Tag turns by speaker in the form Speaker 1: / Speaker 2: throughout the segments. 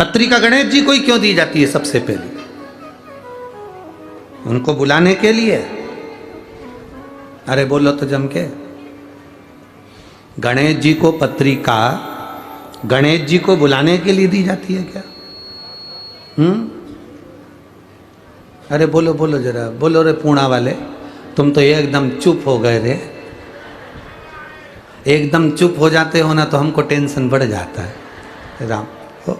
Speaker 1: पत्रिका गणेश जी को ही क्यों दी जाती है? सबसे पहले उनको बुलाने के लिए। अरे बोलो तो जम के। गणेश जी को पत्रिका गणेश जी को बुलाने के लिए दी जाती है क्या? अरे बोलो बोलो जरा, बोलो रे पूणा वाले, तुम तो एकदम चुप हो गए रे। एकदम चुप हो जाते हो ना तो हमको टेंशन बढ़ जाता है। राम हो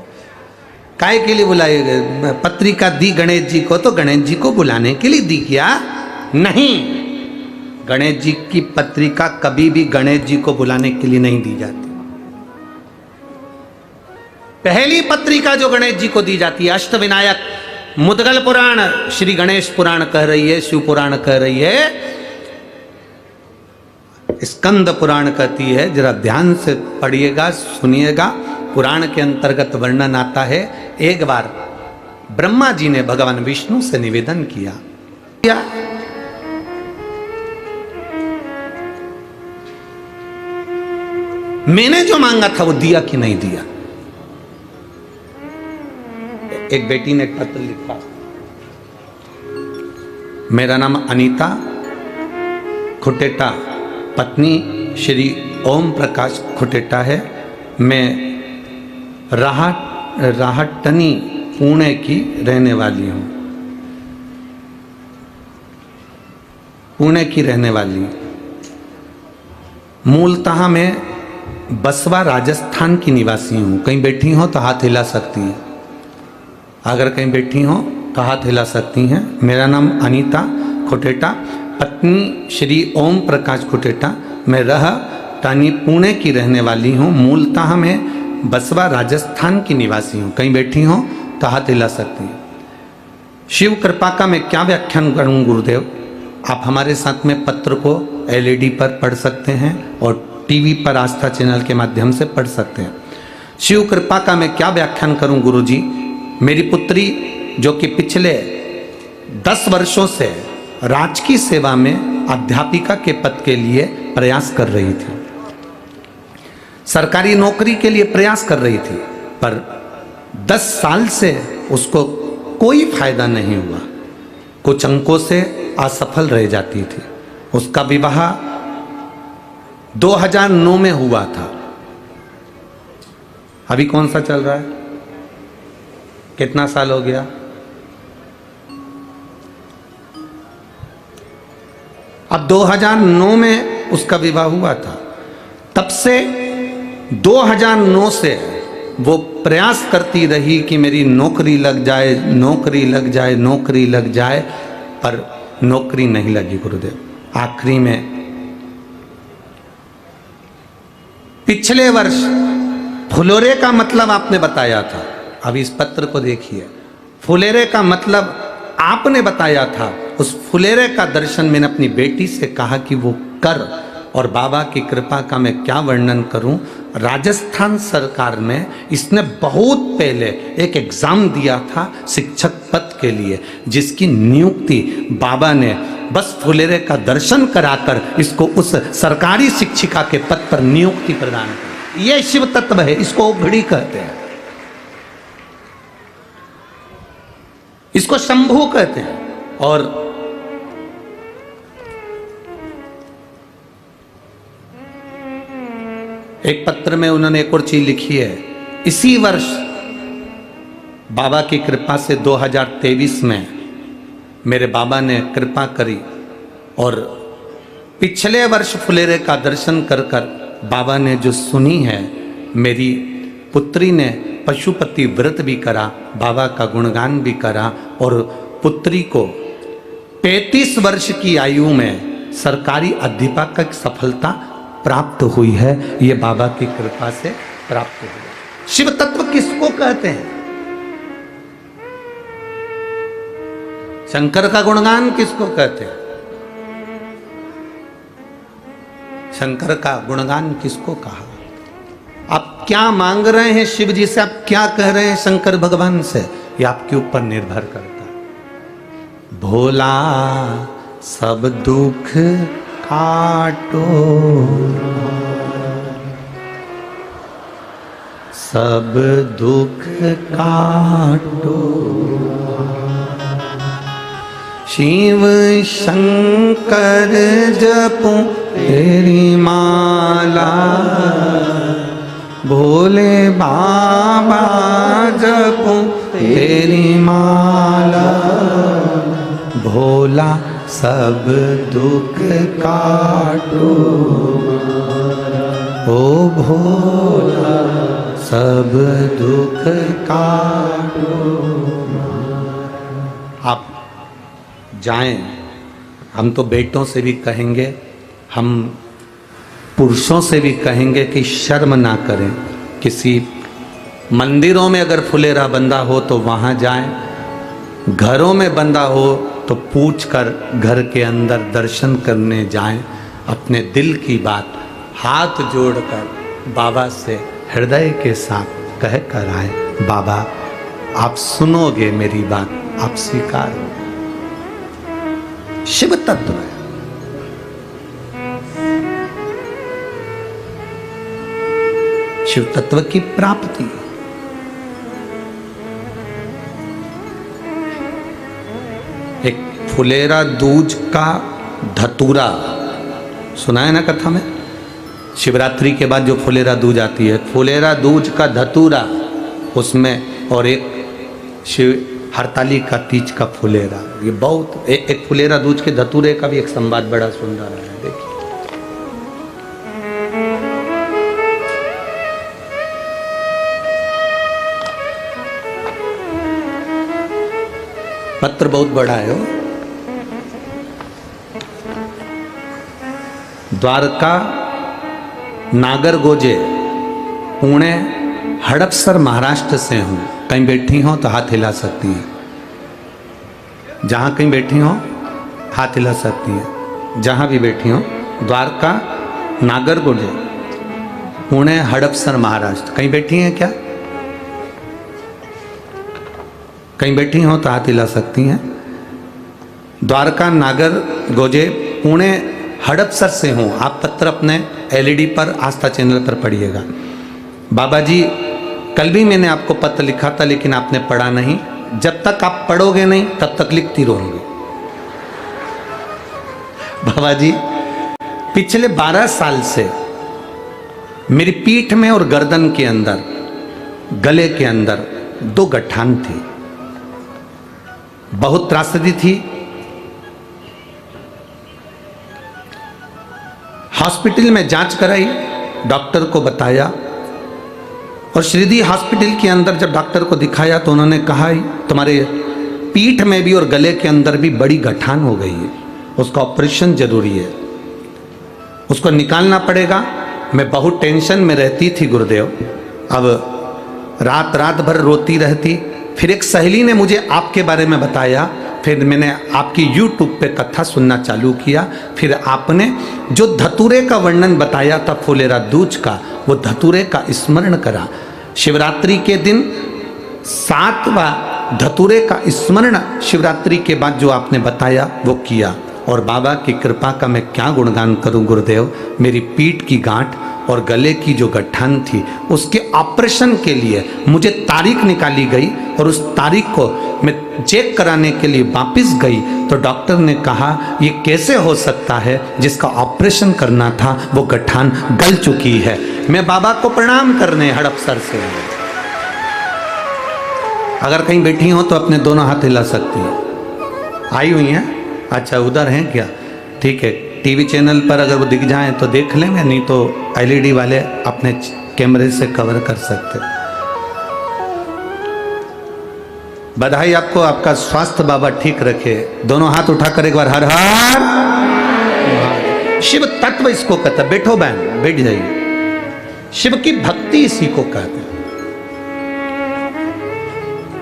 Speaker 1: काय के लिए बुलाए गए? पत्रिका दी गणेश जी को तो गणेश जी को बुलाने के लिए दी क्या? नहीं, गणेश जी की पत्रिका कभी भी गणेश जी को बुलाने के लिए नहीं दी जाती। पहली पत्रिका जो गणेश जी को दी जाती है, अष्टविनायक मुद्गल पुराण, श्री गणेश पुराण कह रही है, शिव पुराण कह रही है, स्कंद पुराण कहती है। जरा ध्यान से पढ़िएगा, सुनिएगा। पुराण के अंतर्गत वर्णन आता है, एक बार ब्रह्मा जी ने भगवान विष्णु से निवेदन किया, मैंने जो मांगा था वो दिया कि नहीं दिया? एक बेटी ने एक पत्र लिखा, मेरा नाम अनीता खुटेटा, पत्नी श्री ओम प्रकाश खुटेटा है। मैं राहटनी पुणे की रहने वाली हूँ। पुणे की रहने वाली, मूलतः मैं बसवा राजस्थान की निवासी हूँ। कहीं बैठी हो तो हाथ हिला सकती हैं। अगर कहीं बैठी हो तो हाथ हिला सकती हैं। मेरा नाम अनीता खुटेटा, पत्नी श्री ओम प्रकाश खुटेटा, मैं राहटनी पुणे की रहने वाली हूँ। मूलतः मैं बसवा राजस्थान की निवासी हूँ। कहीं बैठी हो तो हाथ हिला सकती हैं। शिव कृपा का मैं क्या व्याख्यान करूँ गुरुदेव? आप हमारे साथ में पत्र को एलईडी पर पढ़ सकते हैं और टीवी पर आस्था चैनल के माध्यम से पढ़ सकते हैं। शिव कृपा का मैं क्या व्याख्यान करूं गुरुजी? मेरी पुत्री जो कि पिछले 10 वर्षों से राजकीय सेवा में अध्यापिका के पद के लिए प्रयास कर रही थी, सरकारी नौकरी के लिए प्रयास कर रही थी, पर 10 साल से उसको कोई फायदा नहीं हुआ। कुछ अंकों से असफल रह जाती थी। उसका विवाह 2009 में हुआ था। अभी कौन सा चल रहा है? कितना साल हो गया? अब 2009 में उसका विवाह हुआ था। तब से 2009 से वो प्रयास करती रही कि मेरी नौकरी लग जाए, नौकरी लग जाए, नौकरी लग जाए, पर नौकरी नहीं लगी गुरुदेव। आखिरी में पिछले वर्ष फुलेरे का मतलब आपने बताया था। अब इस पत्र को देखिए, फुलेरे का मतलब आपने बताया था। उस फुलेरे का दर्शन मैंने अपनी बेटी से कहा कि वो कर, और बाबा की कृपा का मैं क्या वर्णन करूं। राजस्थान सरकार में इसने बहुत पहले एक एग्जाम दिया था शिक्षक पद के लिए, जिसकी नियुक्ति बाबा ने बस फुलेरे का दर्शन कराकर इसको उस सरकारी शिक्षिका के पद पर नियुक्ति प्रदान की। यह शिव तत्व है, इसको ओघड़ी कहते हैं, इसको शंभू कहते हैं। और एक पत्र में उन्होंने एक और चीज लिखी है। इसी वर्ष बाबा की कृपा से 2023 में मेरे बाबा ने कृपा करी और पिछले वर्ष फुलेरे का दर्शन कर बाबा ने जो सुनी है, मेरी पुत्री ने पशुपति व्रत भी करा, बाबा का गुणगान भी करा, और पुत्री को 35 वर्ष की आयु में सरकारी अध्यापक सफलता प्राप्त हुई है। ये बाबा की कृपा से प्राप्त हुई। शिव तत्व किसको कहते हैं? शंकर का गुणगान किसको कहते हैं? शंकर का गुणगान किसको कहा? आप क्या मांग रहे हैं शिव जी से? आप क्या कह रहे हैं शंकर भगवान से? ये आपके ऊपर निर्भर करता है। भोला सब दुख काटो, सब दुख काटो। शिव शंकर जपो तेरी माला, भोले बाबा जपो तेरी माला, भोला सब दुख काटो, ओ भोला सब दुख काटो। आप जाएं, हम तो बेटों से भी कहेंगे, हम पुरुषों से भी कहेंगे कि शर्म ना करें। किसी मंदिरों में अगर फुलेरा बंधा हो तो वहाँ जाएं, घरों में बंधा हो तो पूछकर घर के अंदर दर्शन करने जाएं। अपने दिल की बात हाथ जोड़कर बाबा से हृदय के साथ कह कर आए, बाबा आप सुनोगे मेरी बात, आप स्वीकार। शिव तत्व है। शिव तत्व की प्राप्ति। एक फुलेरा दूज का धतूरा सुना है ना कथा में। शिवरात्रि के बाद जो फुलेरा दूज आती है, फुलेरा दूज का धतूरा उसमें, और एक शिव हरताली का तीज का फुलेरा। ये बहुत एक फुलेरा दूज के धतूरे का भी एक संवाद बड़ा सुंदर है। देखिए पत्र बहुत बड़ा है। द्वारका, नागरगोजे, पुणे, हड़पसर महाराष्ट्र से हूँ। कहीं बैठी हो तो हाथ हिला सकती हैं। जहाँ कहीं बैठी हो हाथ हिला सकती हैं। जहाँ भी बैठी हो, द्वारका, नागरगोजे, पुणे, हड़पसर महाराष्ट्र। कहीं बैठी हैं क्या? कहीं बैठी हो तो हाथ हिला सकती हैं। द्वारका, नागरगोजे, पुणे, हड़पसर से हूँ। आप पत्र अपने एलईडी पर आस्था चैनल पर पढ़िएगा। बाबा जी कल भी मैंने आपको पत्र लिखा था लेकिन आपने पढ़ा नहीं। जब तक आप पढ़ोगे नहीं तब तक लिखती रहोगे। बाबा जी पिछले 12 साल से मेरी पीठ में और गर्दन के अंदर, गले के अंदर 2 गठान थी। बहुत त्रासदी थी। हॉस्पिटल में जांच कराई, डॉक्टर को बताया, और श्रीदी हॉस्पिटल के अंदर जब डॉक्टर को दिखाया तो उन्होंने कहा तुम्हारे पीठ में भी और गले के अंदर भी बड़ी गठान हो गई है, उसका ऑपरेशन जरूरी है, उसको निकालना पड़ेगा। मैं बहुत टेंशन में रहती थी गुरुदेव। अब रात रात भर रोती रहती। फिर एक सहेली ने मुझे आपके बारे में बताया। फिर मैंने आपकी YouTube पे कथा सुनना चालू किया। फिर आपने जो धतूरे का वर्णन बताया था फुलेरा दूज का, वो धतूरे का स्मरण करा। शिवरात्रि के दिन 7वां धतूरे का स्मरण शिवरात्रि के बाद जो आपने बताया वो किया। और बाबा की कृपा का मैं क्या गुणगान करूं गुरुदेव। मेरी पीठ की गांठ और गले की जो गठान थी उसके ऑपरेशन के लिए मुझे तारीख निकाली गई, और उस तारीख को मैं चेक कराने के लिए वापस गई तो डॉक्टर ने कहा ये कैसे हो सकता है, जिसका ऑपरेशन करना था वो गठान गल चुकी है। मैं बाबा को प्रणाम करने हड़पसर से। अगर कहीं बैठी हो तो अपने दोनों हाथ हिला सकती हो। आई हुई हैं? अच्छा उधर हैं क्या? ठीक है, टीवी चैनल पर अगर वो दिख जाएं तो देख लेंगे, नहीं तो एलईडी वाले अपने कैमरे से कवर कर सकते। बधाई आपको, आपका स्वास्थ्य बाबा ठीक रखे। दोनों हाथ उठाकर एक बार हर हर। शिव तत्व इसको कहता। बैठो बहन, बैठ जाइए। शिव की भक्ति इसी को कहते हैं।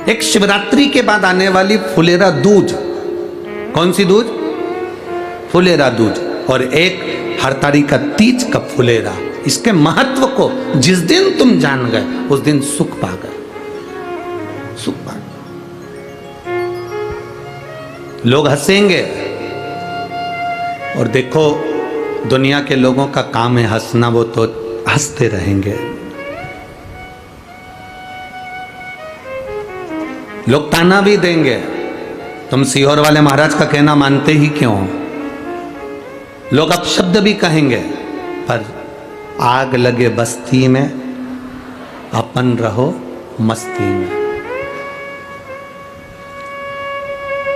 Speaker 1: एक शिवरात्रि के बाद आने वाली फुलेरा दूज। कौन सी दूज? फुलेरा दूज। और एक हरताली का तीज का फुलेरा। इसके महत्व को जिस दिन तुम जान गए उस दिन सुख पा गए, सुख पा गए। लोग हंसेंगे, और देखो दुनिया के लोगों का काम है हंसना, वो तो हंसते रहेंगे। लोग ताना भी देंगे, तुम सीहोर वाले महाराज का कहना मानते ही क्यों हो। लोग अपशब्द भी कहेंगे, पर आग लगे बस्ती में अपन रहो मस्ती में।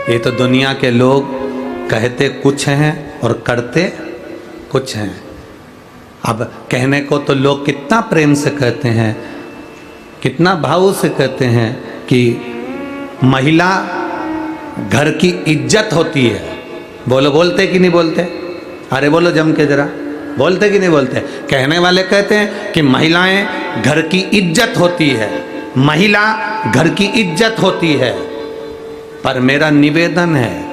Speaker 1: ये तो दुनिया के लोग कहते कुछ हैं और करते कुछ हैं। अब कहने को तो लोग कितना प्रेम से कहते हैं, कितना भाव से कहते हैं कि महिला घर की इज्जत होती है। बोलो, बोलते कि नहीं बोलते? अरे बोलो जम के जरा, बोलते कि नहीं बोलते? कहने वाले कहते हैं कि महिलाएं घर की इज्जत होती है, महिला घर की इज्जत होती है। पर मेरा निवेदन है,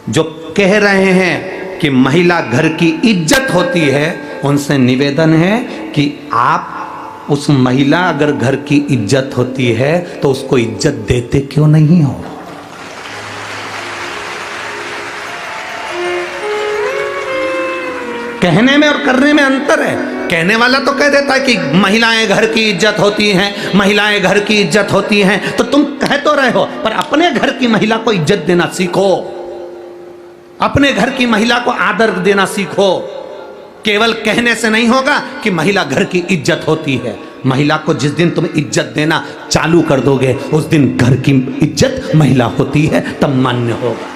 Speaker 1: जो कह रहे हैं कि महिला घर की इज्जत होती है, उनसे निवेदन है कि आप उस महिला अगर घर की इज्जत होती है तो उसको इज्जत देते क्यों नहीं हो? कहने में और करने में अंतर है। कहने वाला तो कह देता है कि महिलाएं घर की इज्जत होती हैं, महिलाएं घर की इज्जत होती हैं, तो तुम कह तो रहे हो, पर अपने घर की महिला को इज्जत देना सीखो, अपने घर की महिला को आदर देना सीखो। केवल कहने से नहीं होगा कि महिला घर की इज्जत होती है। महिला को जिस दिन तुम इज्जत देना चालू कर दोगे, उस दिन घर की इज्जत महिला होती है, तब मान्य होगा।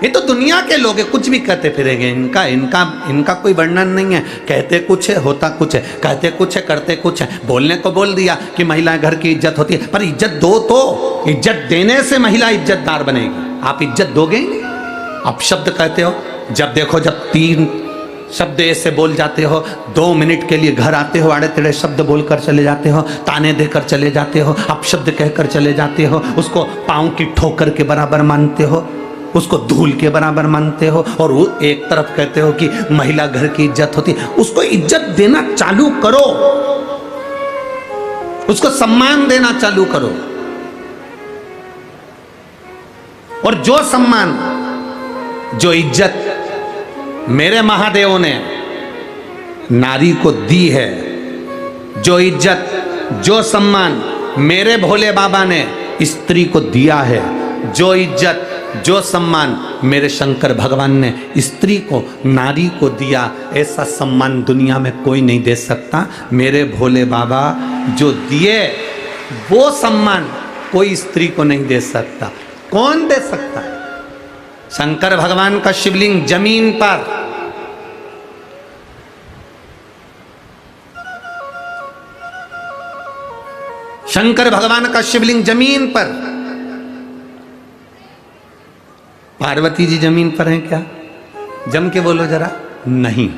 Speaker 1: ये तो दुनिया के लोग कुछ भी कहते फिरेंगे, इनका कोई वर्णन नहीं है। कहते कुछ है, होता कुछ है, कहते कुछ है, करते कुछ है। बोलने को बोल दिया कि महिलाएं घर की इज्जत होती है, पर इज्जत दो तो। इज्जत देने से महिला इज्जतदार बनेगी। आप इज्जत दोगे? आप शब्द कहते हो, जब देखो जब 3 शब्द ऐसे बोल जाते हो, 2 मिनट के लिए घर आते हो, आड़े टेढ़े शब्द बोलकर चले जाते हो, ताने देकर चले जाते हो, आप शब्द कहकर चले जाते हो, उसको पाँव की ठोकर के बराबर मानते हो, उसको धूल के बराबर मानते हो, और वो एक तरफ कहते हो कि महिला घर की इज्जत होती है। उसको इज्जत देना चालू करो, उसको सम्मान देना चालू करो। और जो सम्मान, जो इज्जत मेरे महादेव ने नारी को दी है, जो इज्जत, जो सम्मान मेरे भोले बाबा ने स्त्री को दिया है, जो इज्जत, जो सम्मान मेरे शंकर भगवान ने स्त्री को, नारी को दिया, ऐसा सम्मान दुनिया में कोई नहीं दे सकता। मेरे भोले बाबा जो दिए वो सम्मान कोई स्त्री को नहीं दे सकता। कौन दे सकता है? शंकर भगवान का शिवलिंग जमीन पर, शंकर भगवान का शिवलिंग जमीन पर, पार्वती जी जमीन पर हैं क्या? जम के बोलो जरा। नहीं,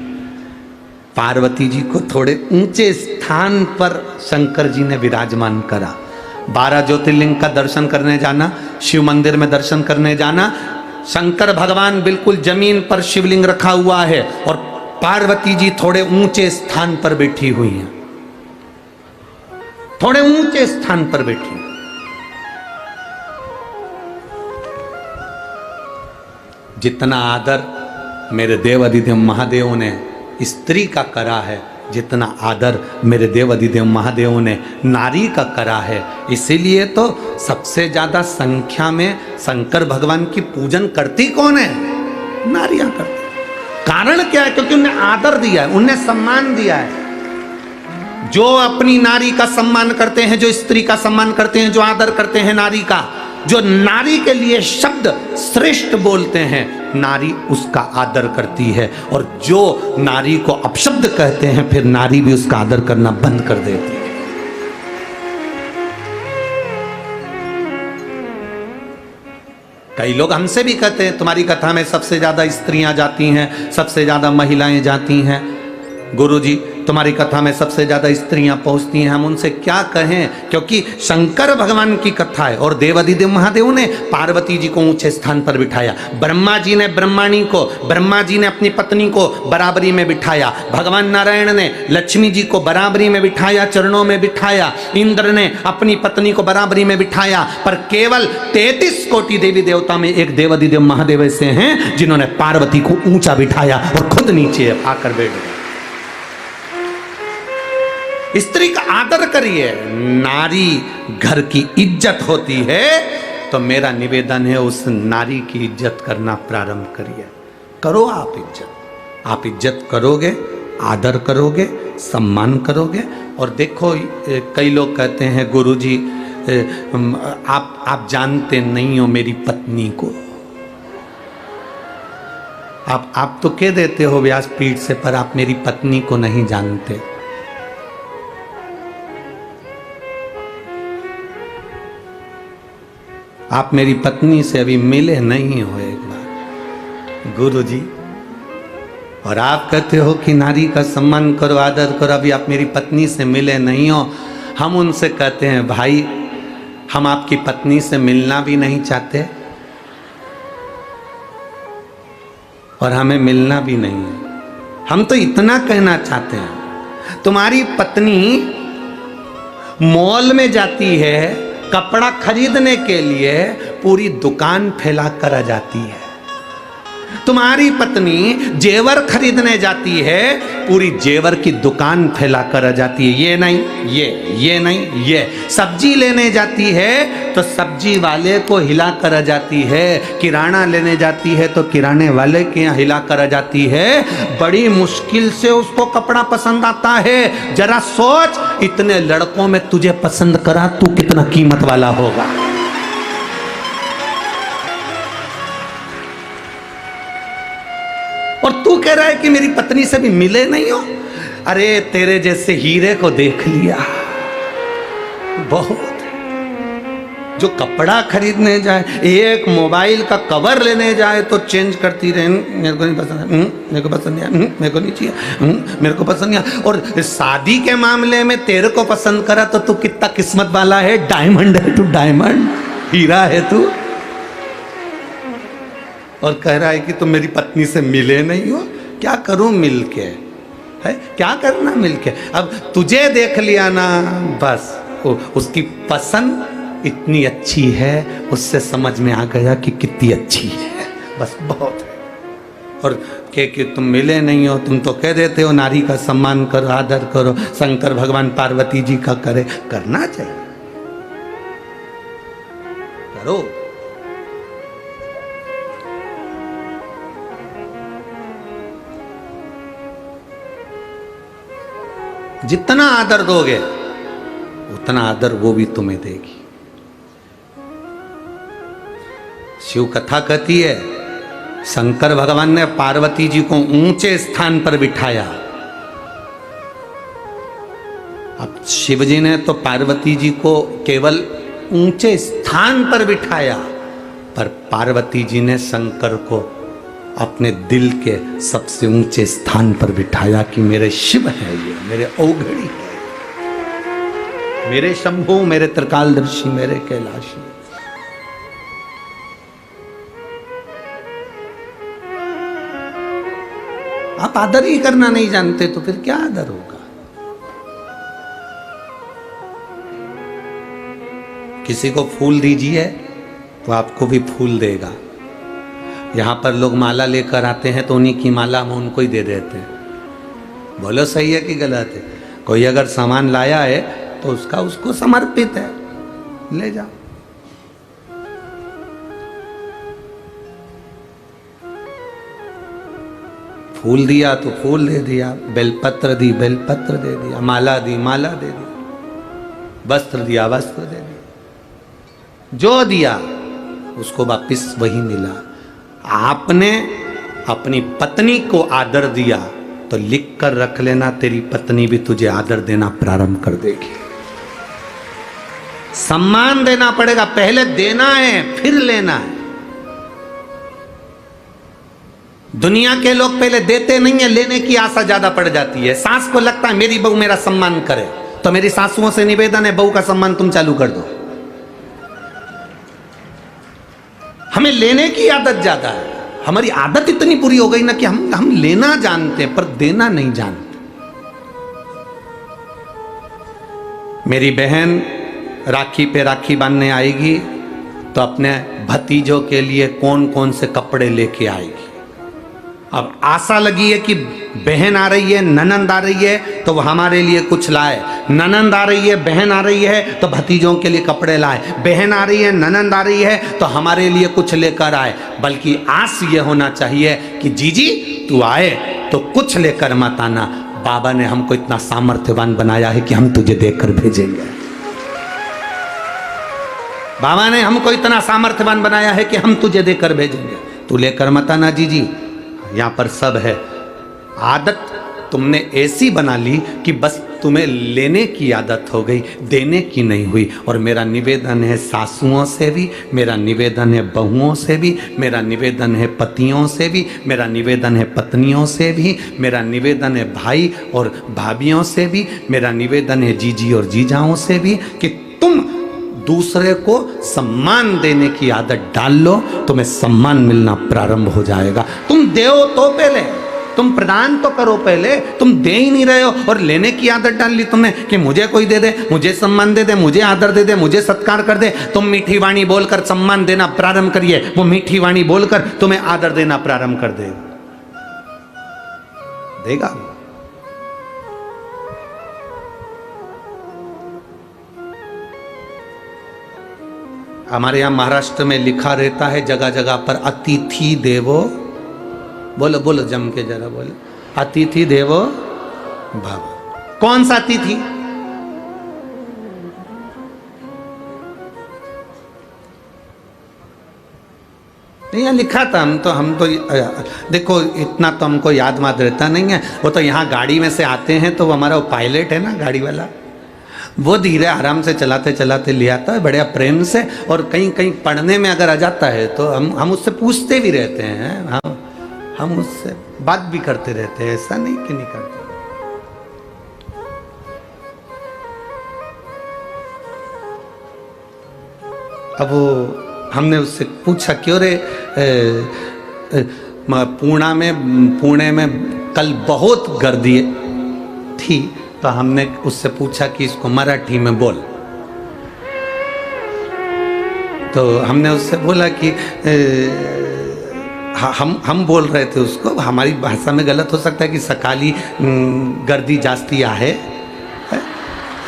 Speaker 1: पार्वती जी को थोड़े ऊंचे स्थान पर शंकर जी ने विराजमान करा। 12 ज्योतिर्लिंग का दर्शन करने जाना, शिव मंदिर में दर्शन करने जाना, शंकर भगवान बिल्कुल जमीन पर शिवलिंग रखा हुआ है और पार्वती जी थोड़े ऊंचे स्थान पर बैठी हुई हैं, थोड़े ऊंचे स्थान पर बैठी। जितना आदर मेरे देव अधिदेव महादेव ने स्त्री का करा है, जितना आदर मेरे देव अधिदेव महादेव ने नारी का करा है, इसीलिए तो सबसे ज्यादा संख्या में शंकर भगवान की पूजन करती कौन है? नारियां करती। कारण क्या है? क्योंकि उन्हें आदर दिया है, उन्हें सम्मान दिया है। जो अपनी नारी का सम्मान करते हैं, जो स्त्री का सम्मान करते हैं, जो आदर करते हैं नारी का, जो नारी के लिए शब्द श्रेष्ठ बोलते हैं, नारी उसका आदर करती है। और जो नारी को अपशब्द कहते हैं, फिर नारी भी उसका आदर करना बंद कर देती है। कई लोग हमसे भी कहते हैं तुम्हारी कथा में सबसे ज्यादा स्त्रियां जाती हैं, सबसे ज्यादा महिलाएं जाती हैं। गुरुजी तुम्हारी कथा में सबसे ज्यादा स्त्रियां पहुंचती हैं। हम उनसे क्या कहें? क्योंकि शंकर भगवान की कथा है और देवाधिदेव महादेव ने पार्वती जी को ऊंचे स्थान पर बिठाया। ब्रह्मा जी ने ब्रह्माणी को, ब्रह्मा जी ने अपनी पत्नी को बराबरी में बिठाया। भगवान नारायण ने लक्ष्मी जी को बराबरी में बिठाया, चरणों में बिठाया। इंद्र ने अपनी पत्नी को बराबरी में बिठाया। पर केवल 33 कोटि देवी देवता में एक देवाधिदेव महादेव ऐसे हैं जिन्होंने पार्वती को ऊंचा बिठाया और खुद नीचे आकर बैठ गए। स्त्री का आदर करिए, नारी घर की इज्जत होती है, तो मेरा निवेदन है उस नारी की इज्जत करना प्रारंभ करिए। करो आप इज्जत, आप इज्जत करोगे, आदर करोगे, सम्मान करोगे। और देखो कई लोग कहते हैं गुरुजी आप जानते नहीं हो मेरी पत्नी को। आप तो कह देते हो व्यासपीठ से, पर आप मेरी पत्नी को नहीं जानते। आप मेरी पत्नी से अभी मिले नहीं हो एक बार गुरुजी, और आप कहते हो कि नारी का सम्मान करो, आदर करो, अभी आप मेरी पत्नी से मिले नहीं हो। हम उनसे कहते हैं भाई हम आपकी पत्नी से मिलना भी नहीं चाहते और हमें मिलना भी नहीं है। हम तो इतना कहना चाहते हैं, तुम्हारी पत्नी मॉल में जाती है कपड़ा खरीदने के लिए, पूरी दुकान फैला कर आ जाती है। तुम्हारी पत्नी जेवर खरीदने जाती है, पूरी जेवर की दुकान फैला कर आ जाती है। ये नहीं, ये नहीं, ये सब्जी लेने जाती है तो सब्जी वाले को हिला कर आ जाती है, किराना लेने जाती है तो किराने वाले के यहाँ हिला कर आ जाती है। बड़ी मुश्किल से उसको कपड़ा पसंद आता है। जरा सोच, इतने लड़कों में तुझे पसंद करा, तू कितना कीमत वाला होगा। और तू कह रहा है कि मेरी पत्नी से भी मिले नहीं हो। अरे तेरे जैसे हीरे को देख लिया बहुत। जो कपड़ा खरीदने जाए, एक मोबाइल का कवर लेने जाए तो चेंज करती रहे, मेरे को नहीं पसंद, मेरे को पसंद नहीं, मेरे को नहीं चाहिए, मेरे को पसंद नहीं। और शादी के मामले में तेरे को पसंद करा तो तू कितना किस्मत वाला है। डायमंड है तू, डायमंड हीरा है तू। और कह रहा है कि तुम मेरी पत्नी से मिले नहीं हो। क्या करूं मिलके, है क्या करना मिलके। अब तुझे देख लिया ना, बस उसकी पसंद इतनी अच्छी है, उससे समझ में आ गया कि कितनी अच्छी है, बस बहुत है। और कि तुम मिले नहीं हो, तुम तो कह देते हो नारी का सम्मान करो, आदर करो। शंकर भगवान पार्वती जी का करे, करना चाहिए, करो। जितना आदर दोगे उतना आदर वो भी तुम्हें देगी। शिव कथा कहती है शंकर भगवान ने पार्वती जी को ऊंचे स्थान पर बिठाया। अब शिव जी ने तो पार्वती जी को केवल ऊंचे स्थान पर बिठाया, पर पार्वती जी ने शंकर को अपने दिल के सबसे ऊंचे स्थान पर बिठाया कि मेरे शिव है, ये मेरे औघड़ी है, मेरे शंभु, मेरे त्रिकालदर्शी, मेरे कैलाशी। आप आदर ही करना नहीं जानते तो फिर क्या आदर होगा। किसी को फूल दीजिए तो आपको भी फूल देगा। यहाँ पर लोग माला लेकर आते हैं तो उन्हीं की माला हम उनको ही दे देते हैं। बोलो सही है कि गलत है। कोई अगर सामान लाया है तो उसका उसको समर्पित है, ले जाओ। फूल दिया तो फूल दे दिया, बेलपत्र दी बेलपत्र दे दिया, माला दी माला दे दी, वस्त्र दिया वस्त्र दे दिया। जो दिया उसको वापिस वही मिला। आपने अपनी पत्नी को आदर दिया तो लिख कर रख लेना, तेरी पत्नी भी तुझे आदर देना प्रारंभ कर देगी। सम्मान देना पड़ेगा, पहले देना है फिर लेना है। दुनिया के लोग पहले देते नहीं है, लेने की आशा ज्यादा पड़ जाती है। सास को लगता है मेरी बहू मेरा सम्मान करे, तो मेरी सासुओं से निवेदन है बहू का सम्मान तुम चालू कर दो। हमें लेने की आदत ज्यादा है। हमारी आदत इतनी बुरी हो गई ना कि हम लेना जानते हैं पर देना नहीं जानते। मेरी बहन राखी पे राखी बांधने आएगी तो अपने भतीजों के लिए कौन कौन से कपड़े लेके आएगी। अब आशा लगी है कि बहन आ रही है, ननंद आ रही है तो वो हमारे लिए कुछ लाए, ननंद आ रही है, बहन आ रही है तो भतीजों के लिए कपड़े लाए, बहन आ रही है, ननंद आ रही है तो हमारे लिए कुछ लेकर आए। बल्कि आस ये होना चाहिए कि जीजी तू आए तो कुछ लेकर मत आना, बाबा ने हमको इतना सामर्थ्यवान बनाया है कि हम तुझे देकर भेजेंगे। बाबा ने हमको इतना सामर्थ्यवान बनाया है कि हम तुझे देकर भेजेंगे, तू लेकर मत आना जीजी। यहाँ पर सब है। आदत तुमने ऐसी बना ली कि बस तुम्हें लेने की आदत हो गई, देने की नहीं हुई। और मेरा निवेदन है सासुओं से भी, मेरा निवेदन है बहुओं से भी, मेरा निवेदन है पतियों से भी, मेरा निवेदन है पत्नियों से भी, मेरा निवेदन है भाई और भाभियों से भी, मेरा निवेदन है जीजी और जीजाओं से भी कि तुम दूसरे को सम्मान देने की आदत डाल लो, तुम्हें सम्मान मिलना प्रारंभ हो जाएगा। तुम दो तो पहले, तुम प्रदान तो करो पहले, तुम दे ही नहीं रहे हो और लेने की आदत डाल ली तुमने कि मुझे कोई दे दे, मुझे सम्मान दे दे, मुझे आदर दे दे, मुझे सत्कार कर दे। तुम मीठी वाणी बोलकर सम्मान देना प्रारंभ करिए, वो मीठी वाणी बोलकर तुम्हें आदर देना प्रारंभ कर देगा। हमारे यहाँ महाराष्ट्र में लिखा रहता है जगह जगह पर अतिथि देवो, बोलो बोलो जम के जरा बोलो, अतिथि देवो भव। कौन सा अतिथि? नहीं यहाँ लिखा था, हम तो देखो इतना तो हमको याद वाद रहता नहीं है। वो तो यहाँ गाड़ी में से आते हैं तो वो हमारा वो पायलट है ना गाड़ी वाला, वो धीरे आराम से चलाते चलाते ले आता है बढ़िया प्रेम से। और कहीं कहीं पढ़ने में अगर आ जाता है तो हम उससे पूछते भी रहते हैं, हम उससे बात भी करते रहते हैं, ऐसा नहीं कि नहीं करते। अब वो हमने उससे पूछा क्यों रे पुणे में कल बहुत गर्दी थी, तो हमने उससे पूछा कि इसको मराठी में बोल। तो हमने उससे बोला कि हम बोल रहे थे उसको, हमारी भाषा में गलत हो सकता है कि सकाली गर्दी जास्ती आहे,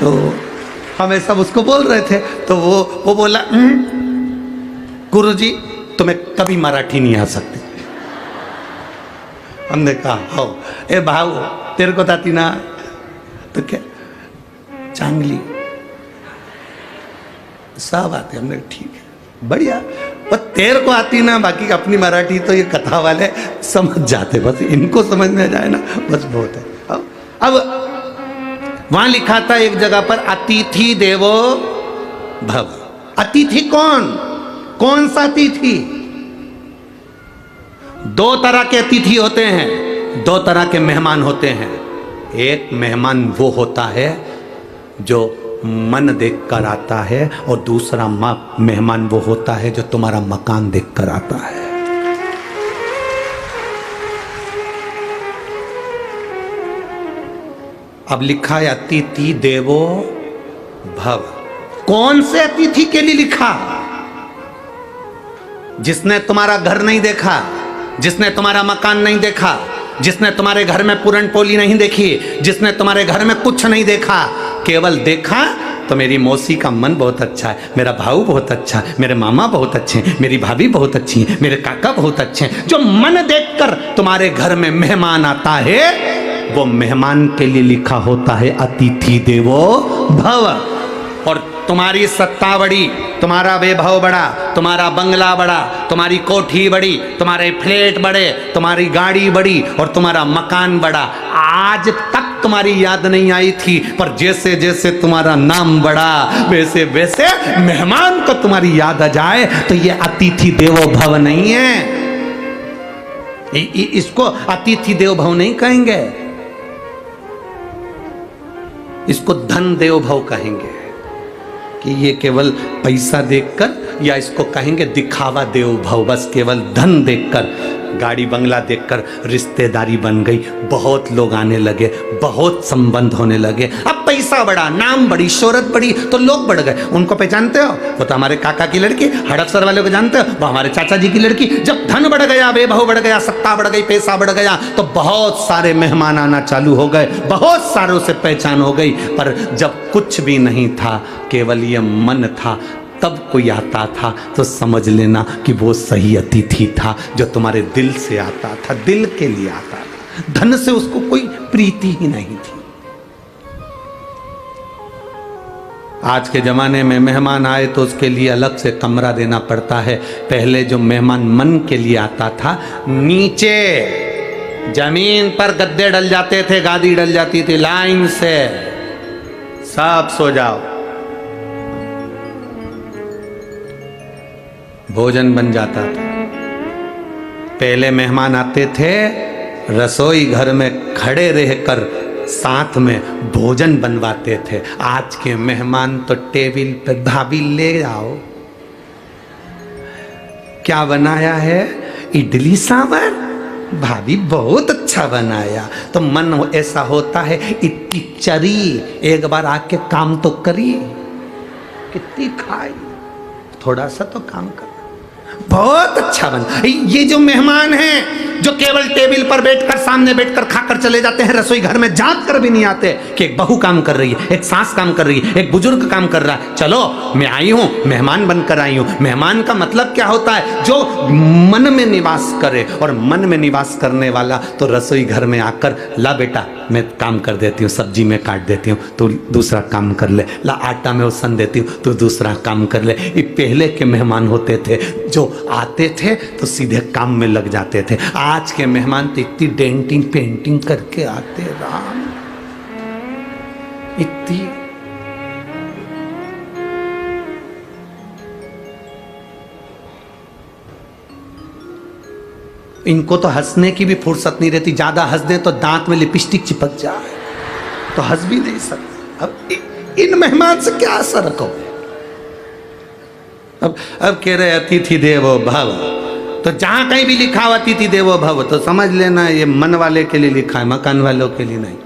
Speaker 1: तो हम ऐसा उसको बोल रहे थे। तो वो बोला गुरुजी तुम्हें कभी मराठी नहीं आ सकती। हमने कहा हो ए भाऊ तेरे को आती ना, तो क्या चांगली सब आते। हमने ठीक है बढ़िया, पर तेरे को आती ना, बाकी अपनी मराठी तो ये कथा वाले समझ जाते, बस इनको समझ में जाए ना बस बहुत है। अब वहां लिखा था एक जगह पर अतिथि देवो भव। अतिथि कौन सा अतिथि? दो तरह के अतिथि होते हैं, दो तरह के मेहमान होते हैं। एक मेहमान वो होता है जो मन देखकर आता है, और दूसरा मेहमान वो होता है जो तुम्हारा मकान देखकर आता है। अब लिखा है अतिथि देवो भव। कौन से अतिथि के लिए लिखा? जिसने तुम्हारा घर नहीं देखा, जिसने तुम्हारा मकान नहीं देखा, जिसने तुम्हारे घर में पूरन पोली नहीं देखी, जिसने तुम्हारे घर में कुछ नहीं देखा, केवल देखा तो मेरी मौसी का मन बहुत अच्छा है, मेरा भाऊ बहुत अच्छा है, मेरे मामा बहुत अच्छे हैं, मेरी भाभी बहुत अच्छी है, मेरे काका बहुत अच्छे हैं। जो मन देखकर तुम्हारे घर में मेहमान आता है वो मेहमान के लिए लिखा होता है अतिथि देवो भव। और तुम्हारी सत्ता बड़ी, तुम्हारा वैभव बड़ा, तुम्हारा बंगला बड़ा, तुम्हारी कोठी बड़ी, तुम्हारे फ्लैट बड़े, तुम्हारी गाड़ी बड़ी और तुम्हारा मकान बड़ा, आज तक तुम्हारी याद नहीं आई थी, पर जैसे जैसे तुम्हारा नाम बढ़ा वैसे वैसे मेहमान को तुम्हारी याद आ जाए, तो ये अतिथि देवो भव नहीं है। इसको अतिथि देवो भव नहीं कहेंगे, इसको धन देवो भव कहेंगे कि ये केवल पैसा देखकर, या इसको कहेंगे दिखावा देव भव, बस केवल धन देखकर गाड़ी बंगला देखकर रिश्तेदारी बन गई, बहुत लोग आने लगे, बहुत संबंध होने लगे। अब पैसा बढ़ा, नाम बढ़ी, शोहरत बढ़ी, तो लोग बढ़ गए। उनको पहचानते हो, वो तो हमारे काका की लड़की, हड़पसर वाले को जानते हो, वो हमारे चाचा जी की लड़की। जब धन बढ़ गया, वैभव बढ़ गया, सत्ता बढ़ गई, पैसा बढ़ गया, तो बहुत सारे मेहमान आना चालू हो गए, बहुत सारों से पहचान हो गई। पर जब कुछ भी नहीं था, केवल ये मन था, तब कोई आता था तो समझ लेना कि वो सही अतिथि था, जो तुम्हारे दिल से आता था, दिल के लिए आता था। धन से उसको कोई प्रीति ही नहीं थी। आज के जमाने में मेहमान आए तो उसके लिए अलग से कमरा देना पड़ता है। पहले जो मेहमान मन के लिए आता था, नीचे जमीन पर गद्दे डल जाते थे, गादी डल जाती थी, लाइन से सब सो जाओ, भोजन बन जाता था। पहले मेहमान आते थे, रसोई घर में खड़े रहकर साथ में भोजन बनवाते थे। आज के मेहमान तो टेबल पे, भाभी ले आओ, क्या बनाया है, इडली सांभर, भाभी बहुत अच्छा बनाया। तो मन ऐसा होता है, इतनी चरी, एक बार आके काम तो करी, कितनी खाई, थोड़ा सा तो काम कर, बहुत अच्छा बना। ये जो मेहमान हैं, जो केवल टेबल पर बैठकर, सामने बैठकर खाकर चले जाते हैं, रसोई घर में झांक कर भी नहीं आते कि एक बहू काम कर रही है, एक सास काम कर रही है, एक बुजुर्ग काम कर रहा है, चलो मैं आई हूं, मेहमान बनकर आई हूं। मेहमान का मतलब क्या होता है, जो मन में निवास करे, और मन में निवास करने वाला तो रसोई घर में आकर, ला बेटा मैं काम कर देती हूँ, सब्जी में काट देती हूँ, तू दूसरा काम कर ले, ला आटा में सन देती हूँ, तू दूसरा काम कर ले। ये पहले के मेहमान होते थे, जो आते थे तो सीधे काम में लग जाते थे। आज के मेहमान तो इतनी डेंटिंग पेंटिंग करके आते, राम, इतनी इनको तो हंसने की भी फुर्सत नहीं रहती। ज्यादा हंस दे तो दांत में लिपस्टिक चिपक जाए, तो हंस भी नहीं सकते। अब इन मेहमान से क्या असर रखो। अब कह रहे अतिथि देवो भव, तो जहां कहीं भी लिखा हुआ अतिथि देवो भव, तो समझ लेना ये मन वाले के लिए लिखा है, मकान वालों के लिए नहीं।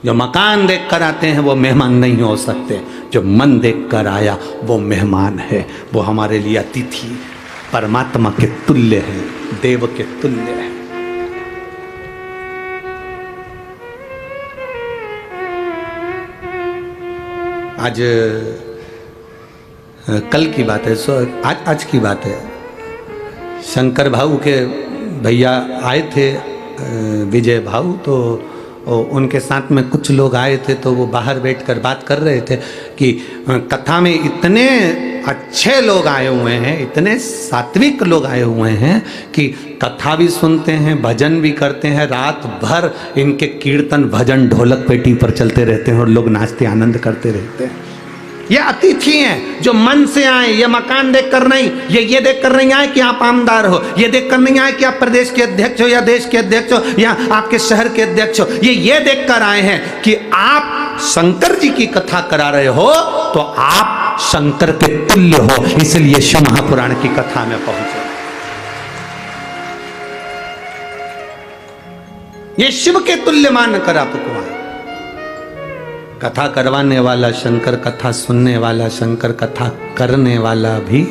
Speaker 1: जो मकान देख कर आते हैं वो मेहमान नहीं हो सकते, जो मन देख कर आया वो मेहमान है। वो हमारे लिए अतिथि परमात्मा के तुल्य है, देव के तुल्य है। आज कल की बात है, आज की बात है, शंकर भाऊ के भैया आए थे, विजय भाऊ, तो उनके साथ में कुछ लोग आए थे। तो वो बाहर बैठकर बात कर रहे थे कि कथा में इतने अच्छे लोग आए हुए हैं, इतने सात्विक लोग आए हुए हैं कि कथा भी सुनते हैं, भजन भी करते हैं, रात भर इनके कीर्तन भजन ढोलक पेटी पर चलते रहते हैं और लोग नाचते आनंद करते रहते हैं। ये अतिथि हैं जो मन से आए, ये मकान देखकर नहीं, ये देखकर नहीं आए कि आप आमदार हो, ये देखकर नहीं आए कि आप प्रदेश के अध्यक्ष हो या देश के अध्यक्ष हो या आपके शहर के अध्यक्ष हो। ये देखकर आए हैं कि आप शंकर जी की कथा करा रहे हो तो आप शंकर के तुल्य हो, इसलिए शिव महापुराण की कथा में पहुंचे। ये शिव के तुल्य मानकर आपको आए। कथा करवाने वाला शंकर, कथा सुनने वाला शंकर, कथा करने वाला भी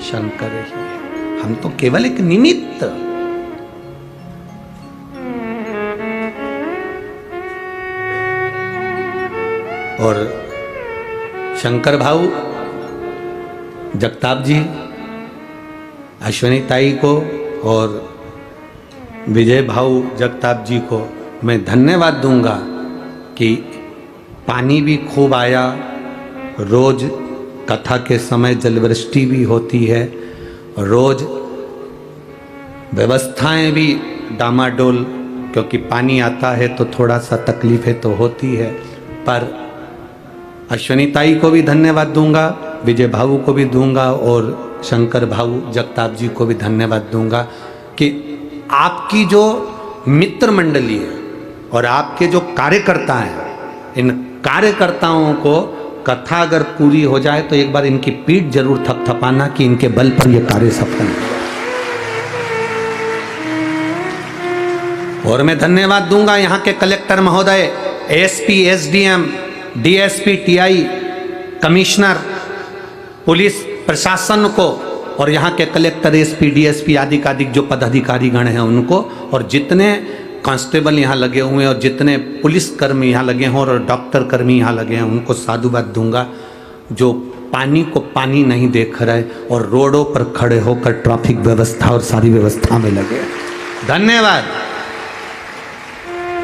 Speaker 1: शंकर ही है। हम तो केवल एक निमित्त। और शंकर भाऊ जगताप जी, अश्विनी ताई को और विजय भाऊ जगताप जी को मैं धन्यवाद दूंगा कि पानी भी खूब आया, रोज कथा के समय जलवृष्टि भी होती है, रोज व्यवस्थाएं भी डामाडोल, क्योंकि पानी आता है तो थोड़ा सा तकलीफें तो होती है। पर अश्विनी ताई को भी धन्यवाद दूंगा, विजय भाऊ को भी दूंगा और शंकर भाऊ जगताप जी को भी धन्यवाद दूंगा कि आपकी जो मित्र मंडली है और आपके जो कार्यकर्ता हैं, इन कार्यकर्ताओं को कथा अगर पूरी हो जाए तो एक बार इनकी पीठ जरूर थपथपाना कि इनके बल पर यह कार्य सफल हो। और मैं धन्यवाद दूंगा यहाँ के कलेक्टर महोदय, SP, SDM, DSP, TI, commissioner, police प्रशासन को, और यहाँ के कलेक्टर, एसपी, डीएसपी आदि का अधिक जो पदाधिकारी गण हैं उनको, और जितने कांस्टेबल यहाँ लगे हुए हैं और जितने पुलिसकर्मी यहाँ लगे हैं और डॉक्टर कर्मी यहाँ लगे हैं उनको साधुवाद दूंगा, जो पानी को पानी नहीं देख रहे और रोडों पर खड़े होकर ट्रैफिक व्यवस्था और सारी व्यवस्था में लगे। धन्यवाद।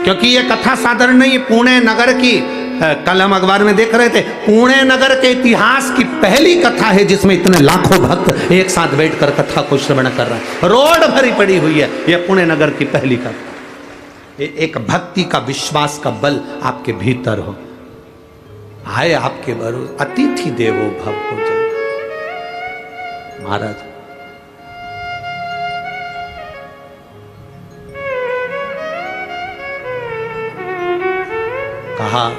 Speaker 1: क्योंकि ये कथा साधारण नहीं, पुणे नगर की, कल हम अखबार में देख रहे थे, पुणे नगर के इतिहास की पहली कथा है जिसमें इतने लाखों भक्त एक साथ बैठकर कथा को श्रवण कर रहे हैं। रोड भरी पड़ी हुई है, यह पुणे नगर की पहली कथा। एक भक्ति का, विश्वास का बल आपके भीतर हो, आए आपके भरोसे, अतिथि देवो भव हो जाए। महाराज कहा,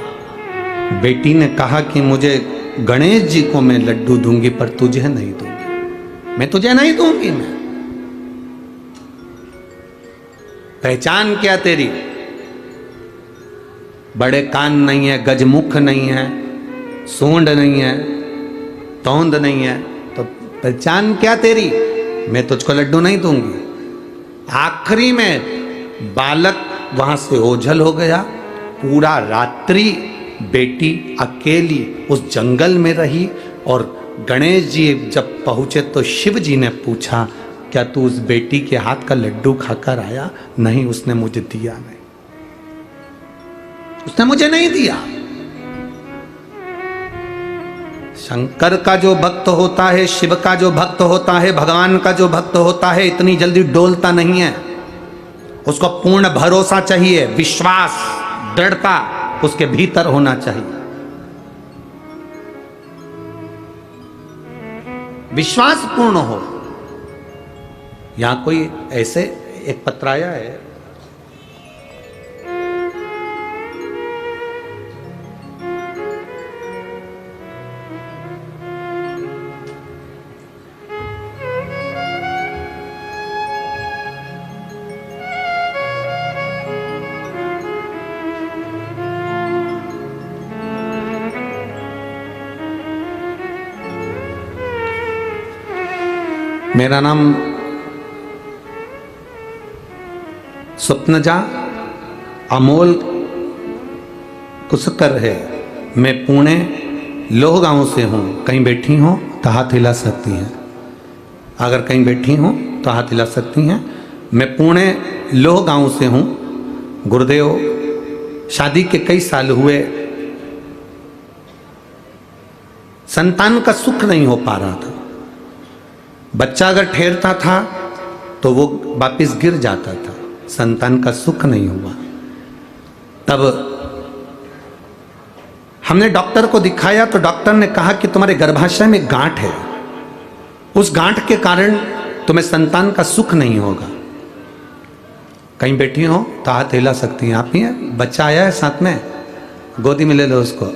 Speaker 1: बेटी ने कहा कि मुझे गणेश जी को मैं लड्डू दूंगी पर तुझे नहीं दूंगी, मैं तुझे नहीं दूंगी। मैं पहचान क्या तेरी? बड़े कान नहीं है, गजमुख नहीं है, सूंड नहीं है, तोंद नहीं है, तो पहचान क्या तेरी? मैं तुझको लड्डू नहीं दूंगी। आखिरी में बालक वहां से ओझल हो गया। पूरा रात्रि बेटी अकेली उस जंगल में रही, और गणेश जी जब पहुंचे तो शिव जी ने पूछा, क्या तू उस बेटी के हाथ का लड्डू खाकर आया? नहीं, उसने मुझे दिया नहीं, उसने मुझे नहीं दिया। शंकर का जो भक्त होता है, शिव का जो भक्त होता है, भगवान का जो भक्त होता है, इतनी जल्दी डोलता नहीं है। उसको पूर्ण भरोसा चाहिए, विश्वास, दृढ़ता उसके भीतर होना चाहिए। विश्वास पूर्ण हो। यहां कोई ऐसे एक पत्र आया है, मेरा नाम स्वप्नजा अमोल कुसकर है। मैं पुणे लोह गांव से हूँ। कहीं बैठी हो तो हाथ हिला सकती हैं। अगर कहीं बैठी हो तो हाथ हिला सकती हैं। मैं पुणे लोह गांव से हूँ। गुरुदेव, शादी के कई साल हुए, संतान का सुख नहीं हो पा रहा था। बच्चा अगर ठहरता था तो वो वापिस गिर जाता था, संतान का सुख नहीं हुआ। तब हमने डॉक्टर को दिखाया तो डॉक्टर ने कहा कि तुम्हारे गर्भाशय में गांठ है, उस गांठ के कारण तुम्हें संतान का सुख नहीं होगा। कहीं बैठी हो तो हाथ हिला सकती हैं। आप ही हैं? बच्चा आया है साथ में, गोदी में ले लो उसको।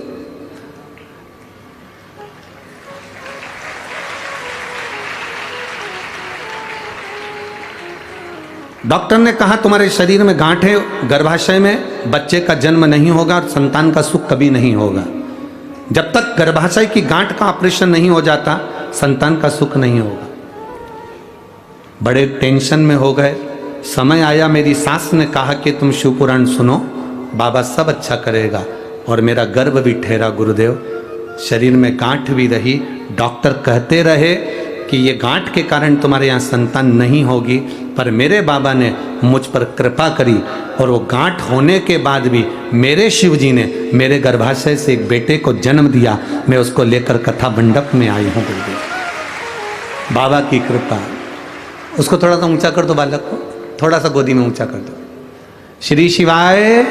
Speaker 1: डॉक्टर ने कहा तुम्हारे शरीर में गांठ है, गर्भाशय में बच्चे का जन्म नहीं होगा और संतान का सुख कभी नहीं होगा। जब तक गर्भाशय की गांठ का ऑपरेशन नहीं हो जाता, संतान का सुख नहीं होगा। बड़े टेंशन में हो गए। समय आया, मेरी सास ने कहा कि तुम शिव पुराण सुनो, बाबा सब अच्छा करेगा। और मेरा गर्भ भी ठहरा गुरुदेव, शरीर में गांठ भी रही। डॉक्टर कहते रहे कि ये गांठ के कारण तुम्हारे यहाँ संतान नहीं होगी, पर मेरे बाबा ने मुझ पर कृपा करी और वो गांठ होने के बाद भी मेरे शिव जी ने मेरे गर्भाशय से एक बेटे को जन्म दिया। मैं उसको लेकर कथा मंडप में आई हूँ गुरुदेव, बाबा की कृपा। उसको थोड़ा सा ऊंचा कर दो, बालक को थोड़ा सा गोदी में ऊंचा कर दो। श्री शिवाय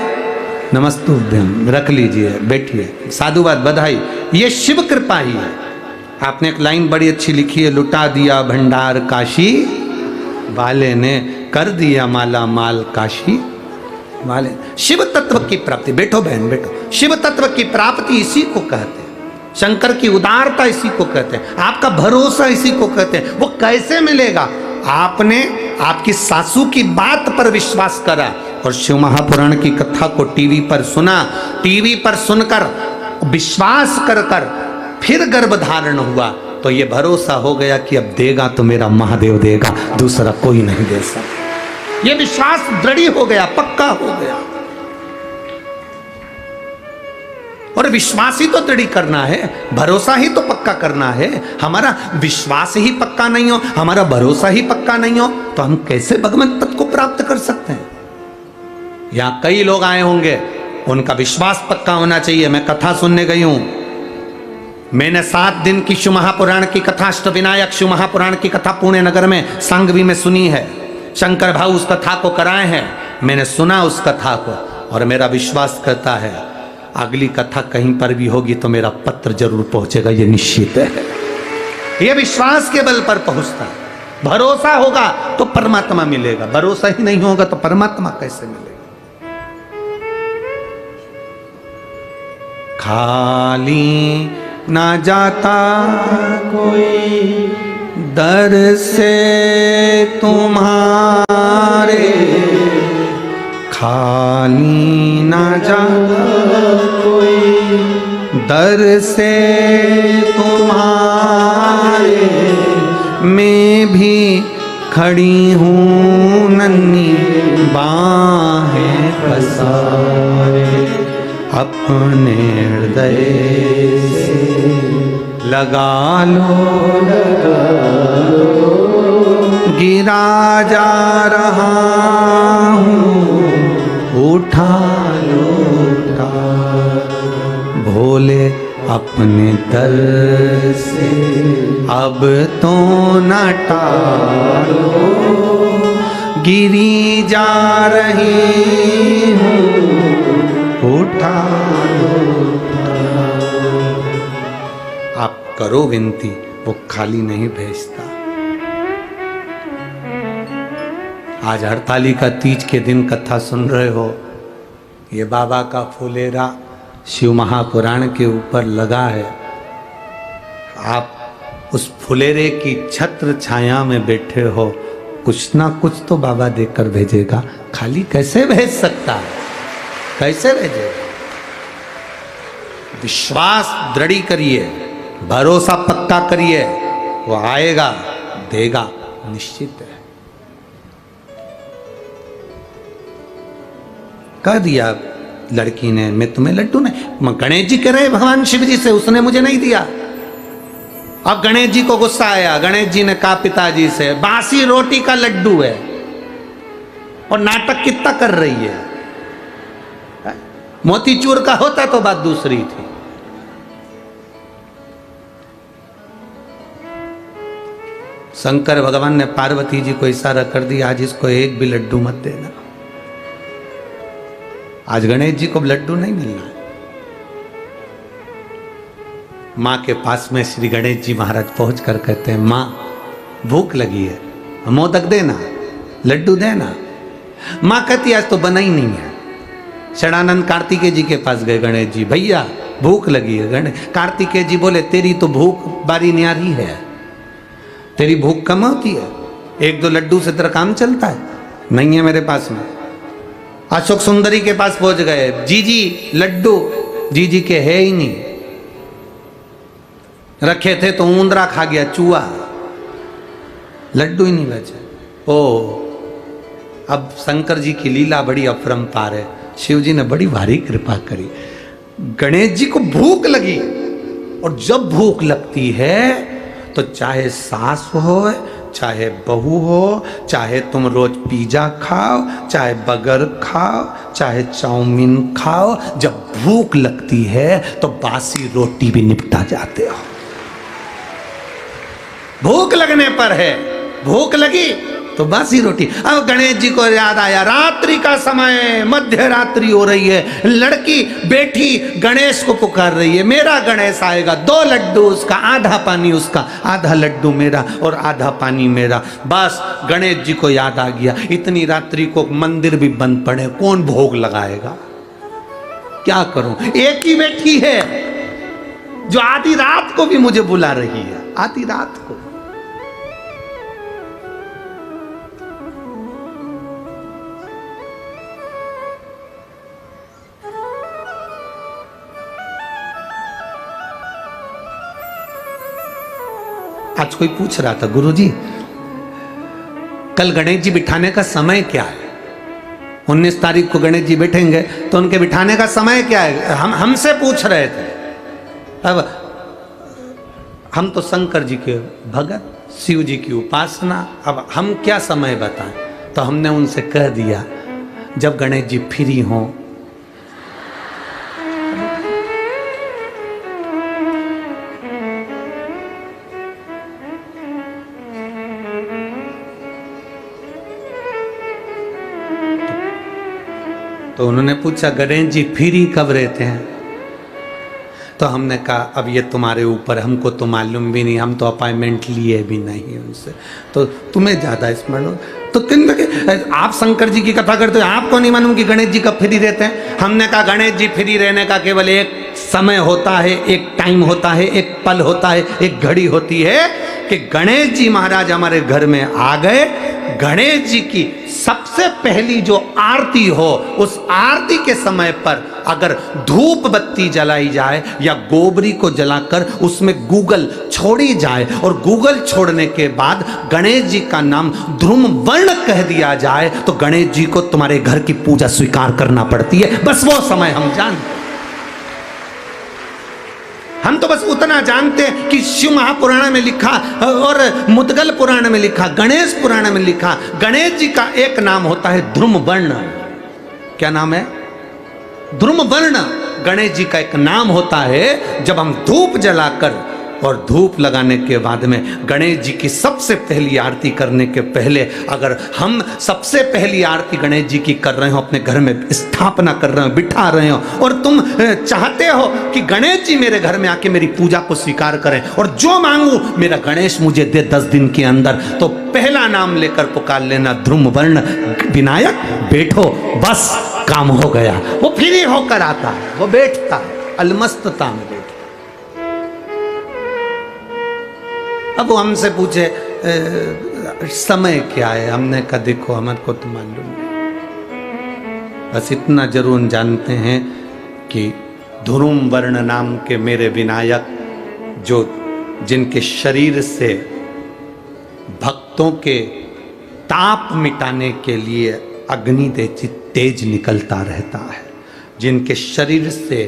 Speaker 1: नमस्तुभ्यम। रख लीजिए, बैठिए। साधुवाद, बधाई, ये शिव कृपा ही है। आपने एक लाइन बड़ी अच्छी लिखी है, लुटा दिया भंडार काशी वाले ने, कर दिया माला माल काशी वाले। शिव तत्व की प्राप्ति, बैठो बहन बैठो, शिव तत्व की प्राप्ति इसी को कहते हैं। शंकर की उदारता इसी को कहते हैं। आपका भरोसा इसी को कहते हैं। वो कैसे मिलेगा? आपने आपकी सासू की बात पर विश्वास करा और शिव महापुराण की कथा को टीवी पर सुना, टीवी पर सुनकर विश्वास कर कर फिर गर्भ धारण हुआ, तो ये भरोसा हो गया कि अब देगा तो मेरा महादेव देगा, दूसरा कोई नहीं दे सकता। ये विश्वास दृढ़ हो गया, पक्का हो गया। और विश्वास ही तो दृढ़ करना है, भरोसा ही तो पक्का करना है। हमारा विश्वास ही पक्का नहीं हो, हमारा भरोसा ही पक्का नहीं हो, तो हम कैसे भगवत पद को प्राप्त कर सकते हैं? यहां कई लोग आए होंगे, उनका विश्वास पक्का होना चाहिए। मैं कथा सुनने गई हूं, मैंने 7 दिन की शिव महापुराण की कथा, अष्टविनायक शिव महापुराण की कथा पुणे नगर में सांगवी में सुनी है। शंकर भाऊ उस कथा को कराए हैं, मैंने सुना उस कथा को, और मेरा विश्वास करता है अगली कथा कहीं पर भी होगी तो मेरा पत्र जरूर पहुंचेगा, ये निश्चित है। ये विश्वास के बल पर पहुंचता है। भरोसा होगा तो परमात्मा मिलेगा, भरोसा ही नहीं होगा तो परमात्मा कैसे मिलेगा? खाली ना जाता कोई दर से तुम्हारे, खाली ना जाता कोई दर से तुम्हारे, मैं भी खड़ी हूँ नन्ही बाहें पसारे, अपने हृदय से लगा लो, गिरा जा रहा हूँ, उठा लो, उठा भोले अपने दर से अब तो न टालो, गिरी जा रही हूँ, उठा लो। आप करो विनती, वो खाली नहीं भेजता। आज हरतालिका तीज के दिन कथा सुन रहे हो, ये बाबा का फुलेरा शिव महापुराण के ऊपर लगा है। आप उस फुलेरे की छत्र छाया में बैठे हो, कुछ ना कुछ तो बाबा देकर भेजेगा, खाली कैसे भेज सकता है? कैसे भेजेगा? विश्वास दृढ़ करिए, भरोसा पक्का करिए, वो आएगा, देगा, निश्चित है। कह दिया लड़की ने, मैं तुम्हें लड्डू नहीं, गणेश जी कह रहे भगवान शिव जी से, उसने मुझे नहीं दिया। अब गणेश जी को गुस्सा आया, गणेश जी ने कहा पिताजी से, बासी रोटी का लड्डू है और नाटक कितना कर रही है? मोतीचूर का होता तो बात दूसरी थी। शंकर भगवान ने पार्वती जी को इशारा कर दिया, आज इसको एक भी लड्डू मत देना। आज गणेश जी को लड्डू नहीं मिलना है। माँ के पास में श्री गणेश जी महाराज पहुंच कर कहते हैं, माँ भूख लगी है, मोदक देना, लड्डू देना। माँ कहती आज तो बना ही नहीं है। षडानंद कार्तिकेय जी के पास गए गणेश जी, भैया भूख लगी है। गणेश कार्तिकेय जी बोले, तेरी तो भूख बारी न्यारी है, तेरी भूख कम होती है, 1-2 लड्डू से तेरा काम चलता है? नहीं है मेरे पास में। अशोक सुंदरी के पास पहुंच गए, जीजी लड्डू, जीजी के है ही नहीं, रखे थे तो ऊंदरा खा गया, चूहा, लड्डू ही नहीं बचे। ओ अब शंकर जी की लीला बड़ी अपरंपार है। शिव जी ने बड़ी भारी कृपा करी, गणेश जी को भूख लगी, और जब भूख लगती है तो चाहे सास हो, चाहे बहू हो, चाहे तुम रोज पिज्जा खाओ, चाहे बर्गर खाओ, चाहे चाउमीन खाओ, जब भूख लगती है तो बासी रोटी भी निपटा जाते हो। भूख लगने पर है, भूख लगी तो बासी रोटी। अब गणेश जी को याद आया, रात्रि का समय, मध्य रात्रि हो रही है, लड़की बेटी गणेश को पुकार रही है, मेरा गणेश आएगा, 2 लड्डू उसका, आधा पानी उसका, आधा लड्डू मेरा और आधा पानी मेरा। बस गणेश जी को याद आ गया, इतनी रात्रि को मंदिर भी बंद पड़े, कौन भोग लगाएगा? क्या करूं? एक ही बेटी है जो आधी रात को भी मुझे बुला रही है, आधी रात को। आज कोई पूछ रहा था, गुरुजी कल गणेश जी बिठाने का समय क्या है? 19 तारीख को गणेश जी बैठेंगे तो उनके बिठाने का समय क्या है? हमसे पूछ रहे थे। अब हम तो शंकर जी के भगत, शिव जी की उपासना, अब हम क्या समय बताएं? तो हमने उनसे कह दिया जब गणेश जी फ्री हों। तो उन्होंने पूछा गणेश जी फ्री कब रहते हैं? तो हमने कहा अब ये तुम्हारे ऊपर, हमको तो मालूम भी नहीं, हम तो अपॉइंटमेंट लिए भी नहीं उनसे, तो तुम्हें ज़्यादा स्मरण हो। तो आप शंकर जी की कथा करते हो, आपको नहीं मालूम कि गणेश जी कब फ्री रहते हैं? हमने कहा गणेश जी फ्री रहने का केवल एक समय होता है, एक टाइम होता है, एक पल होता है, एक घड़ी होती है कि गणेश जी महाराज हमारे घर में आ गए। गणेश जी की सबसे पहली जो आरती हो, उस आरती के समय पर अगर धूप बत्ती जलाई जाए या गोबरी को जलाकर उसमें गूगल छोड़ी जाए और गूगल छोड़ने के बाद गणेश जी का नाम ध्रुम वर्ण कह दिया जाए तो गणेश जी को तुम्हारे घर की पूजा स्वीकार करना पड़ती है। बस वो समय हम जानते हैं। हम तो बस उतना जानते हैं कि शिव महापुराण में लिखा और मुद्गल पुराण में लिखा, गणेश पुराण में लिखा, गणेश जी का एक नाम होता है ध्रुम वर्ण। क्या नाम है? ध्रुम वर्ण गणेश जी का एक नाम होता है। जब हम धूप जलाकर और धूप लगाने के बाद में गणेश जी की सबसे पहली आरती करने के पहले अगर हम सबसे पहली आरती गणेश जी की कर रहे हो, अपने घर में स्थापना कर रहे हो, बिठा रहे हो, और तुम चाहते हो कि गणेश जी मेरे घर में आके मेरी पूजा को स्वीकार करें और जो मांगू मेरा गणेश मुझे दे 10 दिन के अंदर, तो पहला नाम लेकर पुकार लेना ध्रुम वर्ण विनायक, बैठो, बस काम हो गया। वो फ्री होकर आता है, वो बैठता है अलमस्तता में बैठता। अब वो हमसे पूछे समय क्या है? हमने कहा देखो हमारे को तो मालूम नहीं, बस इतना जरूर जानते हैं कि ध्रुम वर्ण नाम के मेरे विनायक, जो जिनके शरीर से भक्तों के ताप मिटाने के लिए अग्नि तेज निकलता रहता है, जिनके शरीर से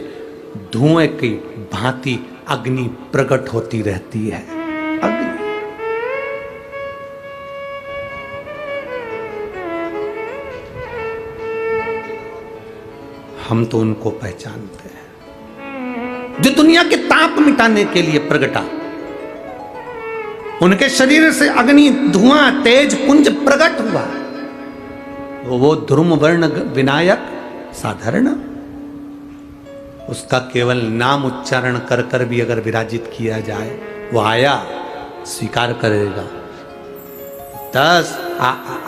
Speaker 1: धुएं की भांति अग्नि प्रकट होती रहती है। अग्नि हम तो उनको पहचानते हैं जो दुनिया के ताप मिटाने के लिए प्रगटा। उनके शरीर से अग्नि धुआं तेज पुंज प्रकट हुआ। वो ध्रुम वर्ण विनायक साधारण, उसका केवल नाम उच्चारण कर कर भी अगर विराजित किया जाए, वो आया स्वीकार करेगा। 10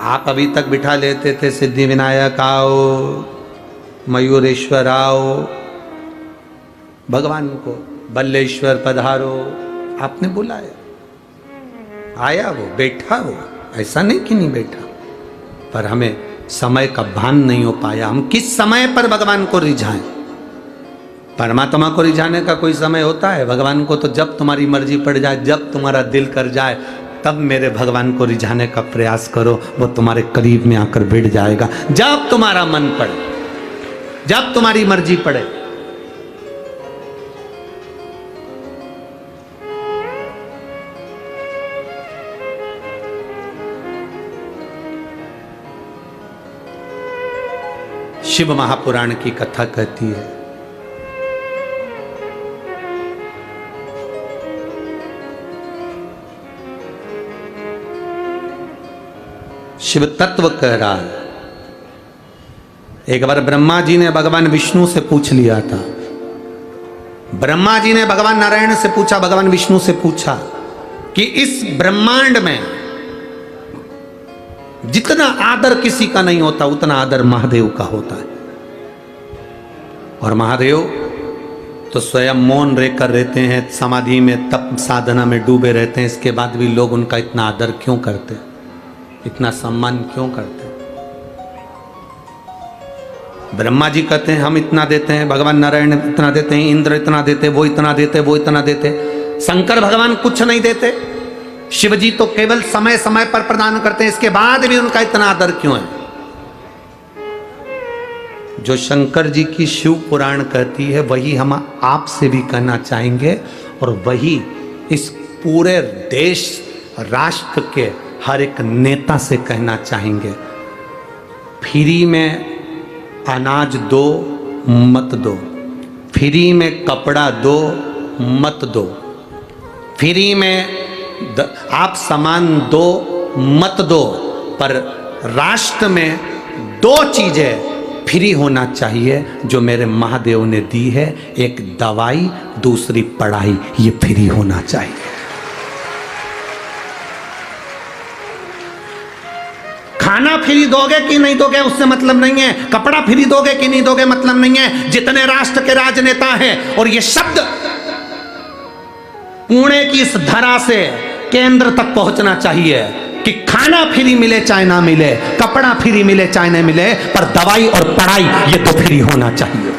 Speaker 1: आप अभी तक बिठा लेते थे सिद्धि विनायक आओ, मयूरेश्वर आओ, भगवान को बल्लेश्वर पधारो, आपने बुलाया, आया वो, बैठा वो, ऐसा नहीं कि नहीं बैठा, पर हमें समय का भान नहीं हो पाया। हम किस समय पर भगवान को रिझाएं? परमात्मा को रिझाने का कोई समय होता है? भगवान को तो जब तुम्हारी मर्जी पड़ जाए, जब तुम्हारा दिल कर जाए, तब मेरे भगवान को रिझाने का प्रयास करो, वो तुम्हारे करीब में आकर बैठ जाएगा। जब तुम्हारा मन पड़े, जब तुम्हारी मर्जी पड़े। शिव महापुराण की कथा कहती है, शिव तत्व कह रहा है। एक बार ब्रह्मा जी ने भगवान विष्णु से पूछ लिया था। ब्रह्मा जी ने भगवान नारायण से पूछा, भगवान विष्णु से पूछा कि इस ब्रह्मांड में जितना आदर किसी का नहीं होता, उतना आदर महादेव का होता है। और महादेव तो स्वयं मौन रहकर रहते हैं, समाधि में तप साधना में डूबे रहते हैं, इसके बाद भी लोग उनका इतना आदर क्यों करते, इतना सम्मान क्यों करते? ब्रह्मा जी कहते हैं हम इतना देते हैं, भगवान नारायण इतना देते हैं, इंद्र इतना देते, वो इतना देते, वो इतना देते। शंकर भगवान कुछ नहीं देते, शिव जी तो केवल समय समय पर प्रदान करते हैं, इसके बाद भी उनका इतना आदर क्यों है? जो शंकर जी की शिव पुराण कहती है वही हम आपसे भी कहना चाहेंगे, और वही इस पूरे देश राष्ट्र के हर एक नेता से कहना चाहेंगे। फ्री में अनाज दो मत दो, फ्री में कपड़ा दो मत दो, फ्री में आप सामान दो मत दो, पर राष्ट्र में दो चीजें फ्री होना चाहिए जो मेरे महादेव ने दी है, एक दवाई, दूसरी पढ़ाई, ये फ्री होना चाहिए। खाना फ्री दोगे कि नहीं दोगे उससे मतलब नहीं है, कपड़ा फ्री दोगे कि नहीं दोगे मतलब नहीं है। जितने राष्ट्र के राजनेता हैं, और ये शब्द पुणे की इस धरा से केंद्र तक पहुंचना चाहिए कि खाना फ्री मिले चाहे ना मिले, कपड़ा फ्री मिले चाहे ना मिले, पर दवाई और पढ़ाई ये तो फ्री होना चाहिए।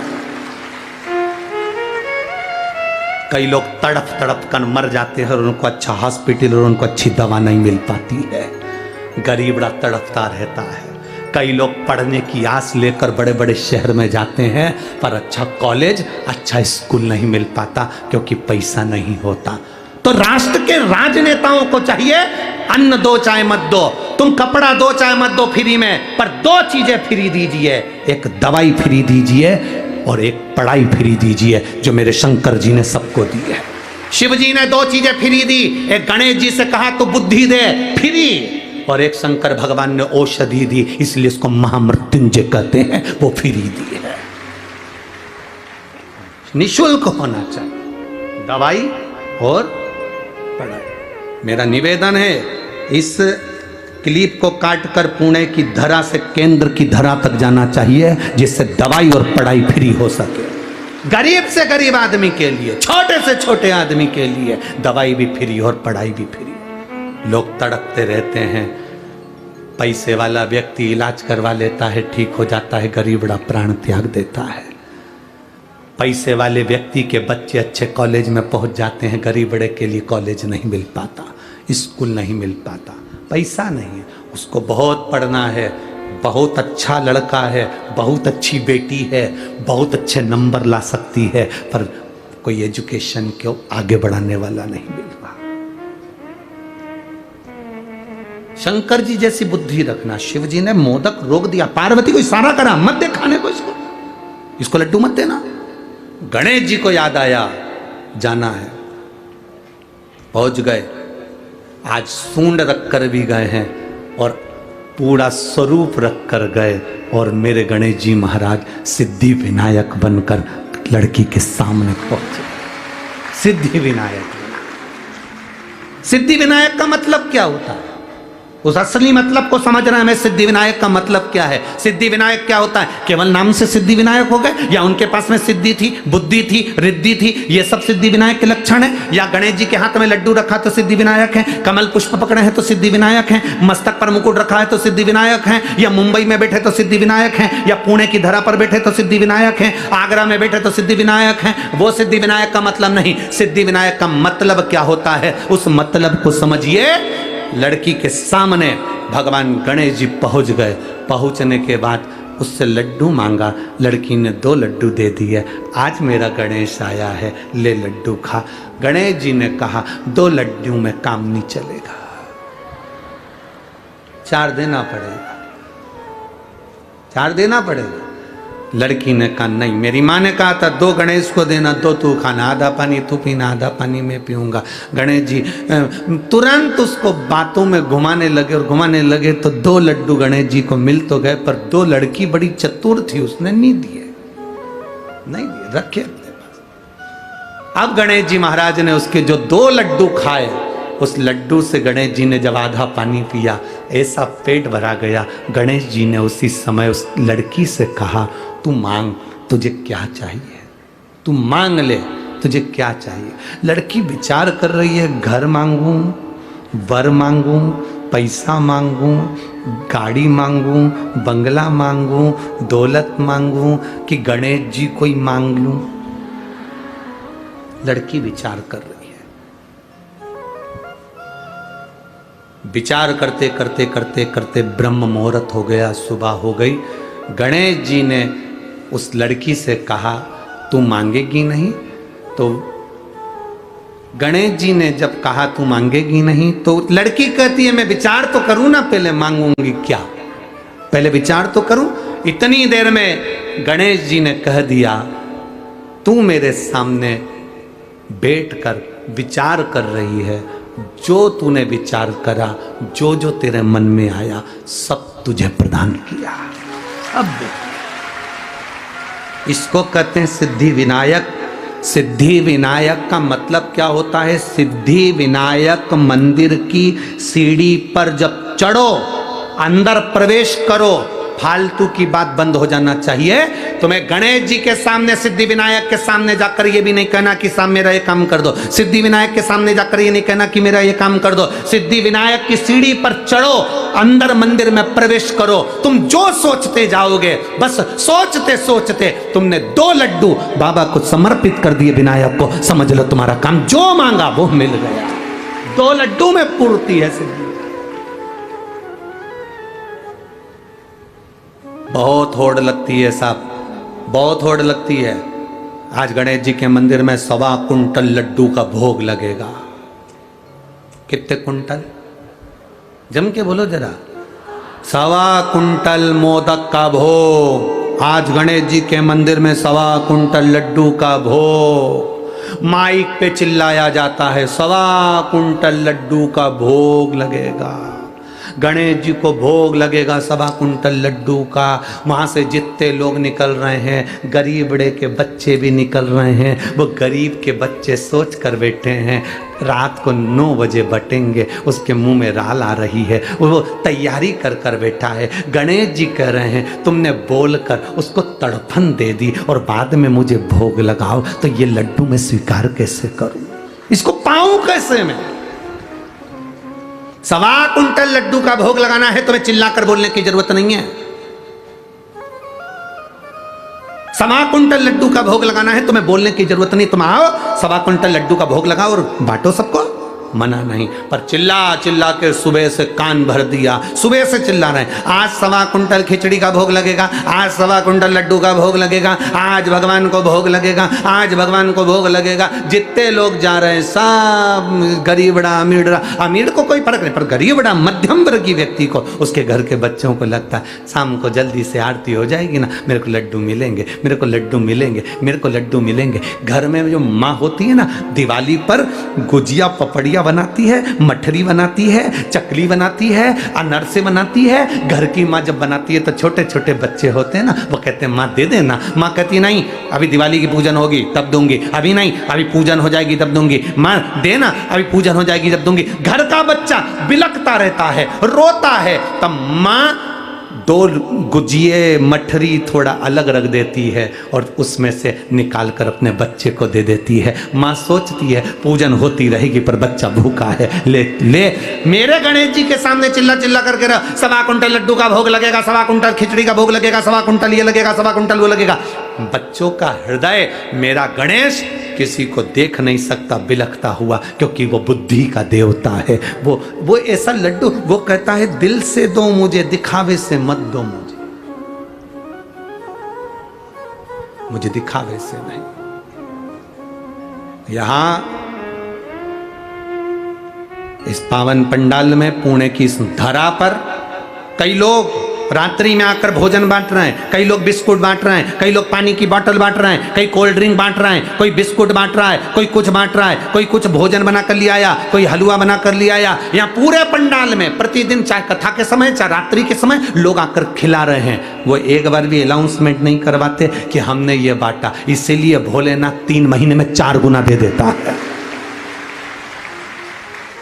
Speaker 1: कई लोग तड़प तड़प कर मर जाते हैं और उनको अच्छा हॉस्पिटल और उनको अच्छी दवा नहीं मिल पाती है, गरीब बड़ा तड़पता रहता है। कई लोग पढ़ने की आस लेकर बड़े बड़े शहर में जाते हैं, पर अच्छा कॉलेज, अच्छा स्कूल नहीं मिल पाता क्योंकि पैसा नहीं होता। तो राष्ट्र के राजनेताओं को चाहिए, अन्न दो चाहे मत दो, तुम कपड़ा दो चाहे मत दो फ्री में, पर दो चीजें फ्री दीजिए, एक दवाई फ्री दीजिए और एक पढ़ाई फ्री दीजिए, जो मेरे शंकर जी ने सबको दी है। शिव जी ने दो चीजें फ्री दी, एक गणेश जी से कहा तो बुद्धि दे फ्री, और एक शंकर भगवान ने औषधि दी, इसलिए इसको महामृत्युंजय कहते हैं, वो फ्री दी है। निःशुल्क होना चाहिए दवाई और पढ़ाई। मेरा निवेदन है, इस क्लिप को काटकर पुणे की धरा से केंद्र की धरा तक जाना चाहिए, जिससे दवाई और पढ़ाई फ्री हो सके। गरीब से गरीब आदमी के लिए, छोटे से छोटे आदमी के लिए दवाई भी फ्री और पढ़ाई भी फ्री। लोग तड़पते रहते हैं, पैसे वाला व्यक्ति इलाज करवा लेता है, ठीक हो जाता है, गरीब बड़ा प्राण त्याग देता है। पैसे वाले व्यक्ति के बच्चे अच्छे कॉलेज में पहुंच जाते हैं, गरीब बड़े के लिए कॉलेज नहीं मिल पाता, स्कूल नहीं मिल पाता, पैसा नहीं है। उसको बहुत पढ़ना है, बहुत अच्छा लड़का है, बहुत अच्छी बेटी है, बहुत अच्छे नंबर ला सकती है, पर कोई एजुकेशन को आगे बढ़ाने वाला नहीं मिल रहा। शंकर जी जैसी बुद्धि रखना। शिव जी ने मोदक रोक दिया, पार्वती को इशारा करा, मत दे खाने को, इसको लड्डू मत देना। गणेश जी को याद आया, जाना है, पहुंच गए। आज सूंड रखकर भी गए हैं और पूरा स्वरूप रखकर गए, और मेरे गणेश जी महाराज सिद्धि विनायक बनकर लड़की के सामने पहुंचे। सिद्धि विनायक, सिद्धि विनायक का मतलब क्या होता है? उस असली मतलब को समझना है। हमें सिद्धि विनायक का मतलब क्या है? सिद्धि विनायक क्या होता है? केवल नाम से सिद्धि विनायक हो गए, या उनके पास में सिद्धि थी, बुद्धि थी, रिद्धि थी, ये सब सिद्धि विनायक के लक्षण है? या गणेश जी के हाथ में लड्डू रखा तो सिद्धि विनायक है, कमल पुष्प पकड़े हैं तो सिद्धि विनायक है, मस्तक पर मुकुट रखा है तो सिद्धि विनायक है, या मुंबई में बैठे तो सिद्धि विनायक है, या पुणे की धरा पर बैठे तो सिद्धि विनायक है, आगरा में बैठे तो सिद्धि विनायक है? वो सिद्धि विनायक का मतलब नहीं। सिद्धि विनायक का मतलब क्या होता है, उस मतलब को समझिए। लड़की के सामने भगवान गणेश जी पहुंच गए। पहुंचने के बाद उससे लड्डू मांगा, लड़की ने 2 लड्डू दे दिए। आज मेरा गणेश आया है, ले लड्डू खा। गणेश जी ने कहा 2 लड्डू में काम नहीं चलेगा, 4 देना पड़ेगा, 4 देना पड़ेगा। लड़की ने कहा नहीं, मेरी माँ ने कहा था 2 गणेश को देना, 2 तू खाना, आधा पानी तू पीना, आधा पानी मैं पीऊंगा। गणेश जी तुरंत उसको बातों में घुमाने लगे, और घुमाने लगे तो 2 लड्डू गणेश जी को मिल तो गए, पर 2 लड़की बड़ी चतुर थी, उसने नहीं दिए, नहीं दिए, रखे अपने पास। अब गणेश जी महाराज ने उसके जो 2 लड्डू खाए, उस लड्डू से गणेश जी ने जब आधा पानी पिया, ऐसा पेट भरा गया। गणेश जी ने उसी समय उस लड़की से कहा तू मांग, तुझे क्या चाहिए, तू मांग ले, तुझे क्या चाहिए। लड़की विचार कर रही है, घर मांगूं, वर मांगूं, पैसा मांगूं, गाड़ी मांगूं, बंगला मांगूं, दौलत मांगूं, कि गणेश जी को ही मांग लूं। लड़की विचार कर रही है। विचार करते करते करते करते ब्रह्म मुहूर्त हो गया, सुबह हो गई। गणेश जी ने उस लड़की से कहा तू मांगेगी नहीं? तो गणेश जी ने जब कहा तू मांगेगी नहीं, तो लड़की कहती है मैं विचार तो करूं ना, पहले मांगूंगी क्या, पहले विचार तो करूं। इतनी देर में गणेश जी ने कह दिया तू मेरे सामने बैठकर विचार कर रही है, जो तूने विचार करा, जो जो तेरे मन में आया, सब तुझे प्रदान किया। अब इसको कहते हैं सिद्धि विनायक। सिद्धि विनायक का मतलब क्या होता है? सिद्धि विनायक मंदिर की सीढ़ी पर जब चढ़ो, अंदर प्रवेश करो, फालतू की बात बंद हो जाना चाहिए। तुम्हें गणेश जी के सामने, सिद्धि विनायक के सामने जाकर ये भी नहीं कहना कि साहब मेरा ये काम कर दो। सिद्धि विनायक के सामने जाकर ये नहीं कहना कि मेरा ये काम कर दो। सिद्धि विनायक की सीढ़ी पर चढ़ो, अंदर मंदिर में प्रवेश करो। तुम जो सोचते जाओगे, बस सोचते सोचते तुमने 2 लड्डू बाबा को समर्पित कर दिए विनायक को, समझ लो तुम्हारा काम जो मांगा वो मिल गया। 2 लड्डू में पूर्ति है सिद्धि। बहुत होड़ लगती है साहब, बहुत होड़ लगती है। आज गणेश जी के मंदिर में 1.25 कुंटल लड्डू का भोग लगेगा। कितने कुंटल? जम के बोलो जरा। 1.25 कुंटल मोदक का भोग। आज गणेश जी के मंदिर में 1.25 कुंटल लड्डू का भोग। माइक पे चिल्लाया जाता है 1.25 कुंटल लड्डू का भोग लगेगा। गणेश जी को भोग लगेगा 1.25 कुंटल लड्डू का। वहाँ से जितने लोग निकल रहे हैं, गरीब बड़े के बच्चे भी निकल रहे हैं। वो गरीब के बच्चे सोच कर बैठे हैं रात को 9 बजे बटेंगे, उसके मुंह में राल आ रही है, वो तैयारी कर कर बैठा है। गणेश जी कह रहे हैं तुमने बोलकर उसको तड़फन दे दी और बाद में मुझे भोग लगाओ, तो ये लड्डू मैं स्वीकार कैसे करूं, इसको पाऊं कैसे मैं? 1.25 कुंटल लड्डू का भोग लगाना है, तुम्हें चिल्लाकर बोलने की जरूरत नहीं है। 1.25 कुंटल लड्डू का भोग लगाना है, तुम्हें बोलने की जरूरत नहीं। तुम आओ 1.25 कुंटल लड्डू का भोग लगाओ और बांटो सबको, मना नहीं। पर चिल्ला चिल्ला के सुबह से कान भर दिया, सुबह से चिल्ला रहे हैं आज 1.25 कुंटल खिचड़ी का भोग लगेगा, आज 1.25 कुंटल लड्डू का भोग लगेगा, आज भगवान को भोग लगेगा, आज भगवान को भोग लगेगा। जितने लोग जा रहे हैं सब गरीबड़ा अमीरड़ा, अमीर को कोई फर्क नहीं, पर गरीबड़ा मध्यम वर्गीय व्यक्ति को, उसके घर के बच्चों को लगता है शाम को जल्दी से आरती हो जाएगी ना, मेरे को लड्डू मिलेंगे, मेरे को लड्डू मिलेंगे, मेरे को लड्डू मिलेंगे। घर में जो माँ होती है ना, दिवाली पर गुजिया पपड़िया बनाती है, मठरी बनाती है, चकली बनाती है, अनरसे बनाती है। घर की माँ जब बनाती है तो छोटे छोटे बच्चे होते हैं ना, वो कहते हैं माँ दे देना। माँ कहती नहीं अभी दिवाली की पूजन होगी तब दूंगी, अभी नहीं, अभी पूजन हो जाएगी तब दूंगी। माँ देना, अभी पूजन हो जाएगी तब दूंगी। घर का बच्चा बिलखता रहता है, रोता है, तब माँ 2 गुजिये मठरी थोड़ा अलग रख देती है और उसमें से निकाल कर अपने बच्चे को दे देती है। माँ सोचती है पूजन होती रहेगी पर बच्चा भूखा है, ले ले। मेरे गणेश जी के सामने चिल्ला चिल्ला करके 1.25 कुंटल लड्डू का भोग लगेगा, 1.25 कुंटल खिचड़ी का भोग लगेगा, 1.25 कुंटल ये लगेगा, 1.25 कुंटल वो लगेगा। बच्चों का हृदय मेरा गणेश किसी को देख नहीं सकता बिलखता हुआ, क्योंकि वो बुद्धि का देवता है। वो ऐसा लड्डू, वो कहता है दिल से दो मुझे, दिखावे से मत दो मुझे दिखावे से नहीं। यहां इस पावन पंडाल में, पुणे की इस धरा पर कई लोग रात्रि में आकर भोजन बांट रहे हैं, कई लोग बिस्कुट बांट रहे हैं, कई लोग पानी की बोतल बांट रहे हैं, कई कोल्ड ड्रिंक बांट रहे हैं, कोई बिस्कुट बांट रहा है, कोई कुछ बांट रहा है, कोई कुछ भोजन बना कर ले आया, कोई हलवा बना कर ले आया। यहाँ पूरे पंडाल में प्रतिदिन, चाहे कथा के समय चाहे रात्रि के समय, लोग आकर खिला रहे हैं। वो एक बार भी अनाउंसमेंट नहीं करवाते कि हमने ये बांटा, इसीलिए भोलेनाथ 3 महीने में 4 गुना दे देता है।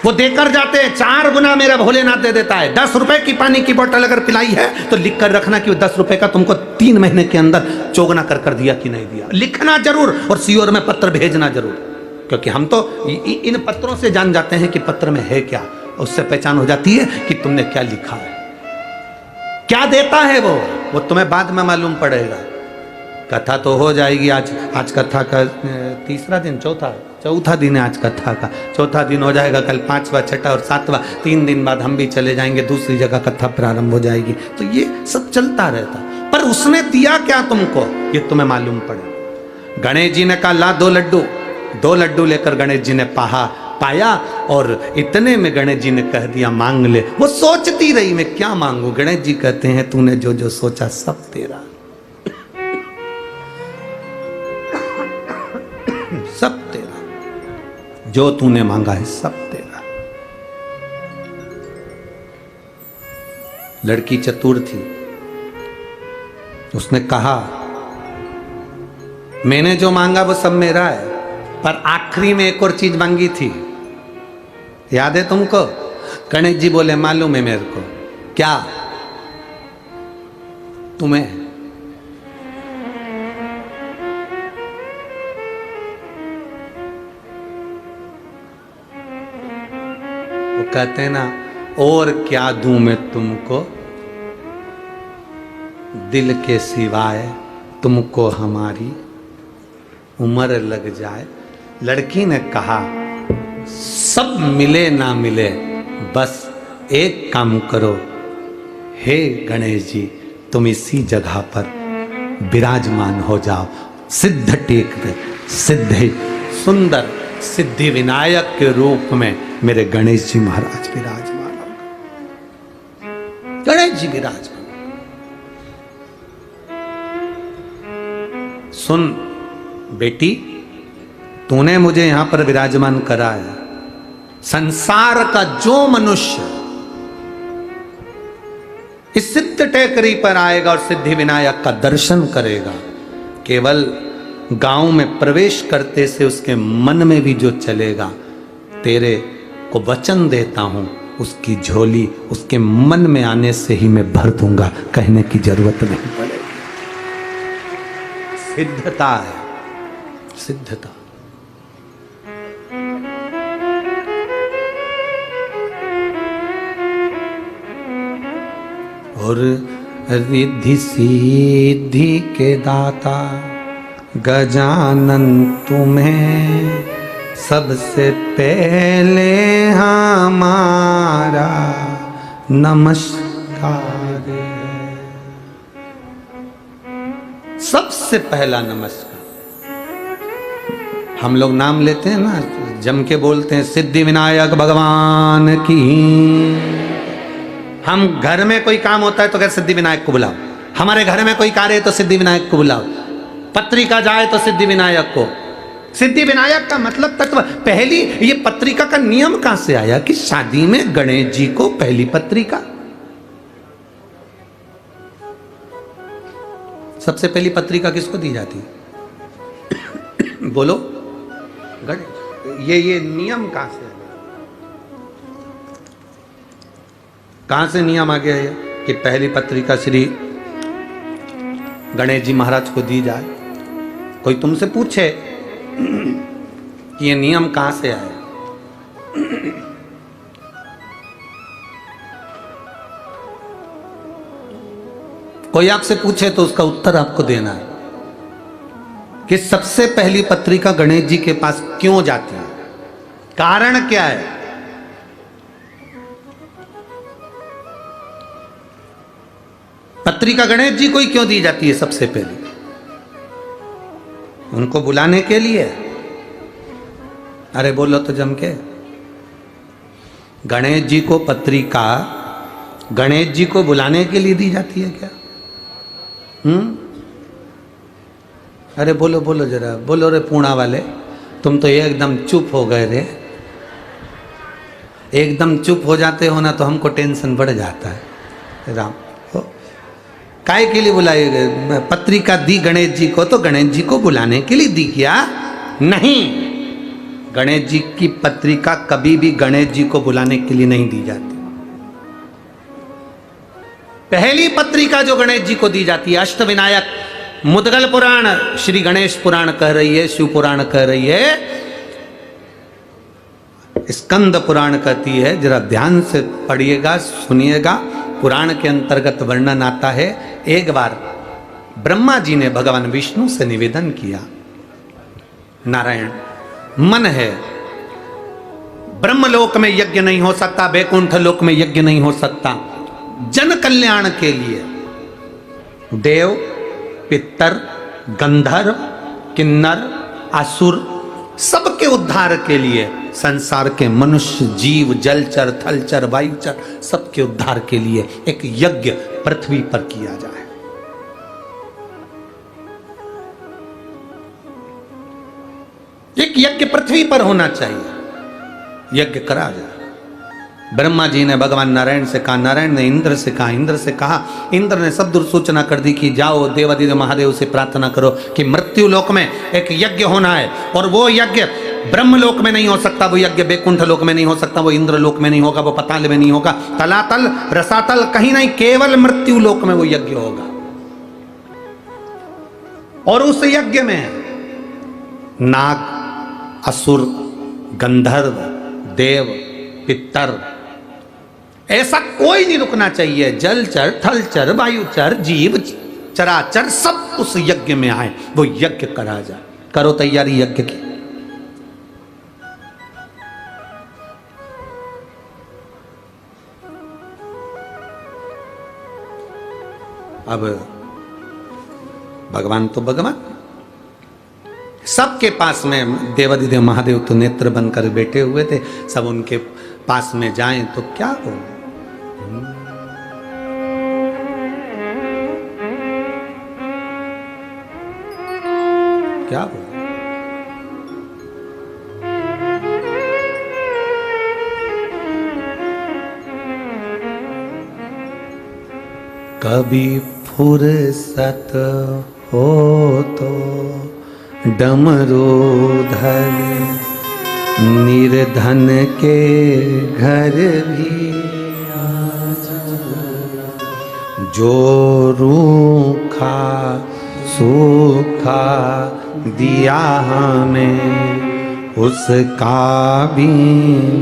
Speaker 1: वो देकर जाते हैं, 4 गुना मेरा भोलेनाथ दे देता है। 10 रुपए की पानी की बोतल अगर पिलाई है तो लिख कर रखना कि वो 10 रुपए का तुमको 3 महीने के अंदर चौगुना कर दिया कि नहीं दिया। लिखना जरूर और सीओर में पत्र भेजना जरूर, क्योंकि हम तो इन पत्रों से जान जाते हैं कि पत्र में है क्या, उससे पहचान हो जाती है कि तुमने क्या लिखा है, क्या देता है वो तुम्हें बाद में मालूम पड़ेगा। कथा तो हो जाएगी आज कथा का 3रा दिन, चौथा दिन है आज कथा का, चौथा दिन हो जाएगा, कल 5वां, 6वां और 7वां, 3 दिन बाद हम भी चले जाएंगे, दूसरी जगह कथा प्रारंभ हो जाएगी। तो ये सब चलता रहता, पर उसने दिया क्या तुमको ये तुम्हें मालूम पड़े। गणेश जी ने कहा ला 2 लड्डू। 2 लड्डू लेकर गणेश जी ने पाया और इतने में गणेश जी ने कह दिया मांग ले। वो सोचती रही मैं क्या मांगू। गणेश जी कहते हैं तूने जो जो सोचा सब तेरा, सब तेरा, जो तूने मांगा है सब तेरा। लड़की चतुर थी, उसने कहा मैंने जो मांगा वो सब मेरा है, पर आखिरी में एक और चीज मांगी थी, याद है तुमको? गणेश जी बोले मालूम है मेरे को। क्या? तुम्हें। वो कहते हैं ना और क्या दूं मैं तुमको, दिल के सिवाय तुमको हमारी उम्र लग जाए। लड़की ने कहा सब मिले ना मिले, बस एक काम करो, हे गणेश जी तुम इसी जगह पर विराजमान हो जाओ। सिद्ध टेक दे, सिद्धि सुंदर सिद्धि विनायक के रूप में मेरे गणेश जी महाराज विराजमान हो। गणेश जी विराजमान। सुन बेटी, तूने मुझे यहां पर विराजमान करा है। संसार का जो मनुष्य इस सिद्ध टेकरी पर आएगा और सिद्धि विनायक का दर्शन करेगा, केवल गांव में प्रवेश करते से उसके मन में भी जो चलेगा, तेरे को वचन देता हूं उसकी झोली उसके मन में आने से ही मैं भर दूंगा, कहने की जरूरत नहीं पड़ेगी। सिद्धता है, सिद्धता। और रिद्धि सिद्धि के दाता गजानन तुम्हें सबसे पहले हमारा नमस्कार है। सबसे पहला नमस्कार। हम लोग नाम लेते हैं ना, जम के बोलते हैं सिद्धि विनायक भगवान की। हम घर में कोई काम होता है तो कहते सिद्धि विनायक को बुलाओ, हमारे घर में कोई कार्य है तो सिद्धि विनायक को बुलाओ, पत्रिका जाए तो सिद्धि विनायक को। सिद्धि विनायक का मतलब तत्व। पहली ये पत्रिका का नियम कहां से आया कि शादी में गणेश जी को पहली पत्रिका? सबसे पहली पत्रिका किसको दी जाती है? बोलो। गणेश। ये नियम कहां से आया? कहां से नियम आ गया है कि पहली पत्रिका श्री गणेश जी महाराज को दी जाए? कोई तुमसे पूछे कि ये नियम कहां से आया? कोई आपसे पूछे तो उसका उत्तर आपको देना है कि सबसे पहली पत्रिका गणेश जी के पास क्यों जाती है, कारण क्या है? पत्रिका गणेश जी को ही क्यों दी जाती है सबसे पहले? उनको बुलाने के लिए? अरे बोलो तो जम के। गणेश जी को पत्रिका गणेश जी को बुलाने के लिए दी जाती है क्या? अरे बोलो बोलो जरा, बोलो रे पूणा वाले, तुम तो एकदम चुप हो गए रे। एकदम चुप हो जाते हो ना तो हमको टेंशन बढ़ जाता है। राम काय के लिए बुलाई? पत्रिका दी गणेश जी को तो गणेश जी को बुलाने के लिए दी क्या? नहीं, गणेश जी की पत्रिका कभी भी गणेश जी को बुलाने के लिए नहीं दी जाती। पहली पत्रिका जो गणेश जी को दी जाती है, अष्टविनायक मुद्गल पुराण, श्री गणेश पुराण कह रही है, शिव पुराण कह रही है, स्कंद पुराण कहती है। जरा ध्यान से पढ़िएगा, सुनिएगा। पुराण के अंतर्गत वर्णन आता है, एक बार ब्रह्मा जी ने भगवान विष्णु से निवेदन किया, नारायण मन है। ब्रह्मलोक में यज्ञ नहीं हो सकता, वैकुंठ लोक में यज्ञ नहीं हो सकता। जन कल्याण के लिए देव, पितर, गंधर्व, किन्नर, असुर सबके उद्धार के लिए, संसार के मनुष्य, जीव, जलचर, थलचर, वायुचर सबके उद्धार के लिए एक यज्ञ पृथ्वी पर किया जाए। एक यज्ञ पृथ्वी पर होना चाहिए, यज्ञ करा जाए। ब्रह्मा जी ने भगवान नारायण से कहा, नारायण ने इंद्र से कहा, इंद्र से कहा, इंद्र ने सब दूरसूचना कर दी कि जाओ देवादिदेव महादेव से प्रार्थना करो कि मृत्यु लोक में एक यज्ञ होना है, और वो यज्ञ ब्रह्म लोक में नहीं हो सकता, वो यज्ञ वैकुंठ लोक में नहीं हो सकता, वो इंद्र लोक में नहीं होगा, वो पाताल में नहीं होगा, तलातल रसातल कहीं नहीं, केवल मृत्यु लोक में वो यज्ञ होगा। और उस यज्ञ में नाग, असुर, गंधर्व, देव, पितर, ऐसा कोई नहीं रुकना चाहिए। जलचर, थलचर, वायुचर, जीव, चराचर सब उस यज्ञ में आए, वो यज्ञ करा जाए। करो तैयारी यज्ञ की। अब भगवान तो भगवान, सबके पास में देवादिदेव महादेव तो नेत्र बनकर बैठे हुए थे, सब उनके पास में जाएं तो क्या हो। क्या हो, कभी फुर्सत हो तो डमरू धर, निर्धन के घर भी जो रूखा सूखा दिया हमें उसका भी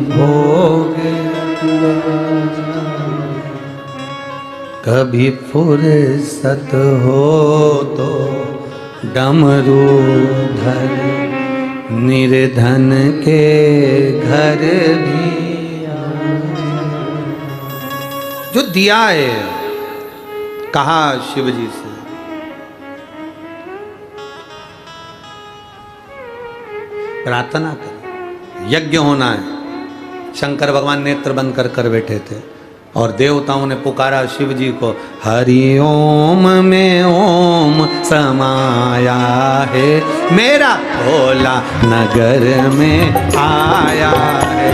Speaker 1: भोग। कभी फुर्सत हो तो डमरू धर, निर्धन के घर भी जो दिया है। कहा शिव जी से, प्रार्थना कर, यज्ञ होना है। शंकर भगवान नेत्र बंद कर बैठे थे और देवताओं ने पुकारा शिव जी को, हरि ओम में ओम समाया है, मेरा भोला नगर में आया है।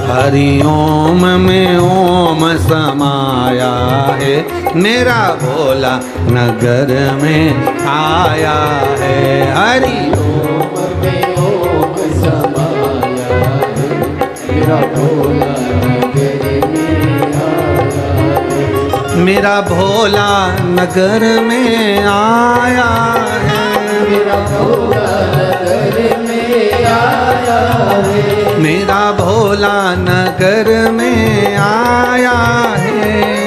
Speaker 1: हरि ओम में ओम समाया है, मेरा भोला नगर में आया है। हरि ओम में ओम समाया है, मेरा भोला नगर में आया है। मेरा भोला नगर में आया है, मेरा भोला नगर में आया है, मेरा भोला नगर में आया है,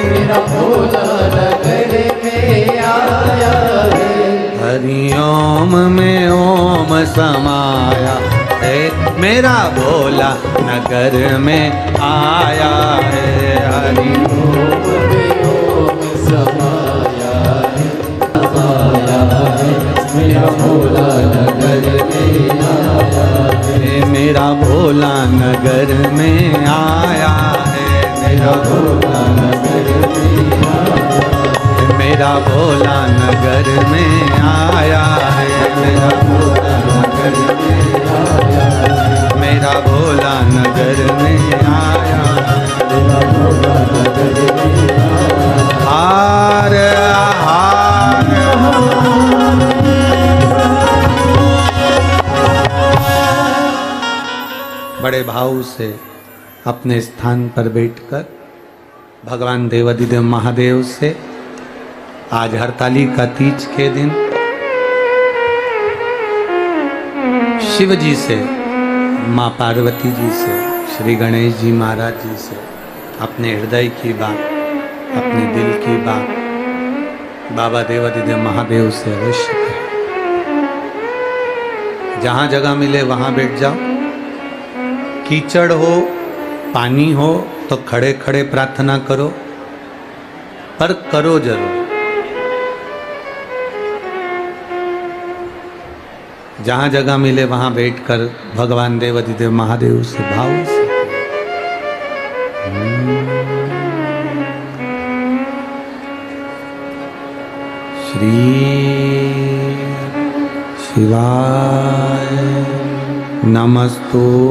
Speaker 1: मेरा भोला नगर में आया है। हरि ओम में ओम समाया है, मेरा भोला नगर में आया है। हरि ओम में ओम समाया है, समाया है, मेरा भोला नगर में आया है, मेरा भोला नगर में आया है, मेरा भोला नगर में आया है, मेरा भोला नगर में आया है, मेरा भोला नगर में आया है, मेरा भोला नगर में आया है, मेरा भोला नगर में आया है। हार हार बड़े भाव से अपने स्थान पर बैठकर भगवान देवादिदेव महादेव से आज हरताली का तीज के दिन शिव जी से, माँ पार्वती जी से, श्री गणेश जी महाराज जी से अपने हृदय की बात अपने दिल की बात बाबा देवादिदेव महादेव से अवश्य करें। जहाँ जगह मिले वहाँ बैठ जाओ, कीचड़ हो पानी हो तो खड़े खड़े प्रार्थना करो, पर करो जरूर। जहाँ जगह मिले वहाँ बैठकर भगवान देवादिदेव महादेव से भाव से श्री शिवाय नमस्तुभ्यं,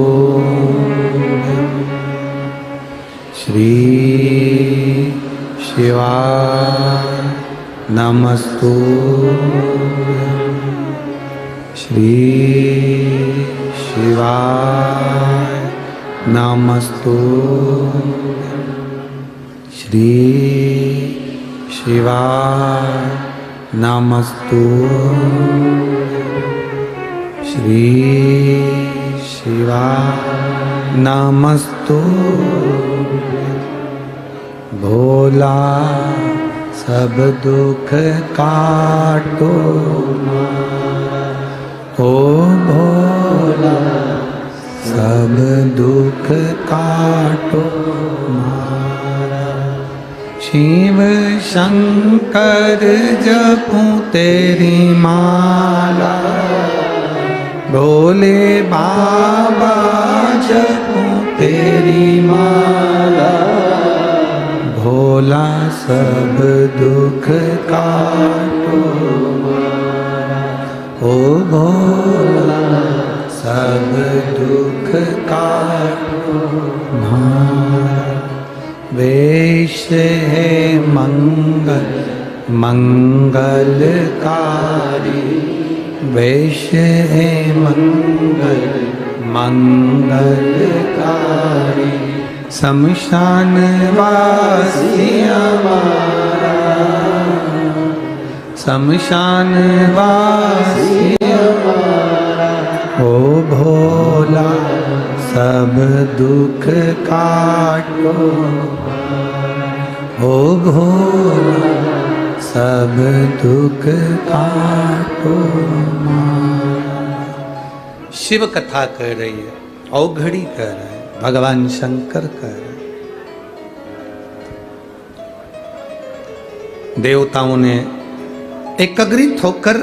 Speaker 1: श्री शिवाय नमस्तुभ्यं, श्री शिवाय नमस्तुभ्यं, श्री शिवाय नमस्तुभ्यं, श्री शिवाय नमस्तुभ्यं। भोला सब दुख काटो ओ भोला सब दुख काटो मारा। शिव शंकर जपूं तेरी माला, भोले बाबा जपूं तेरी माला। भोला सब दुख काटो मारा, ओ भोला सब दुख काटो मारा। वेश है मंगल मंगलकारी, वेश है मंगल मंगलकारी। शमशान वासी हमारा, शमशान वासी हमारा। ओ भोला सब दुख काटो, ओ भोला सब दुख काटो। शिव कथा कह रही है, औघड़ी कह रहा है, भगवान शंकर कह रहे हैं। देवताओं ने एकत्रित होकर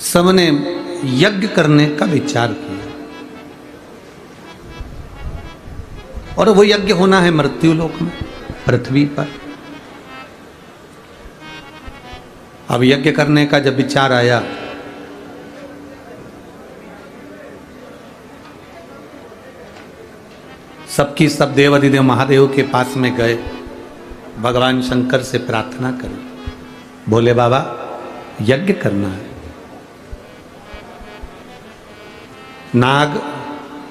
Speaker 1: सबने यज्ञ करने का विचार किया, और वो यज्ञ होना है मृत्युलोक में, पृथ्वी पर। अब यज्ञ करने का जब विचार आया, सबकी सब देवादिदेव महादेव के पास में गए, भगवान शंकर से प्रार्थना करी, बोले बाबा यज्ञ करना है। नाग,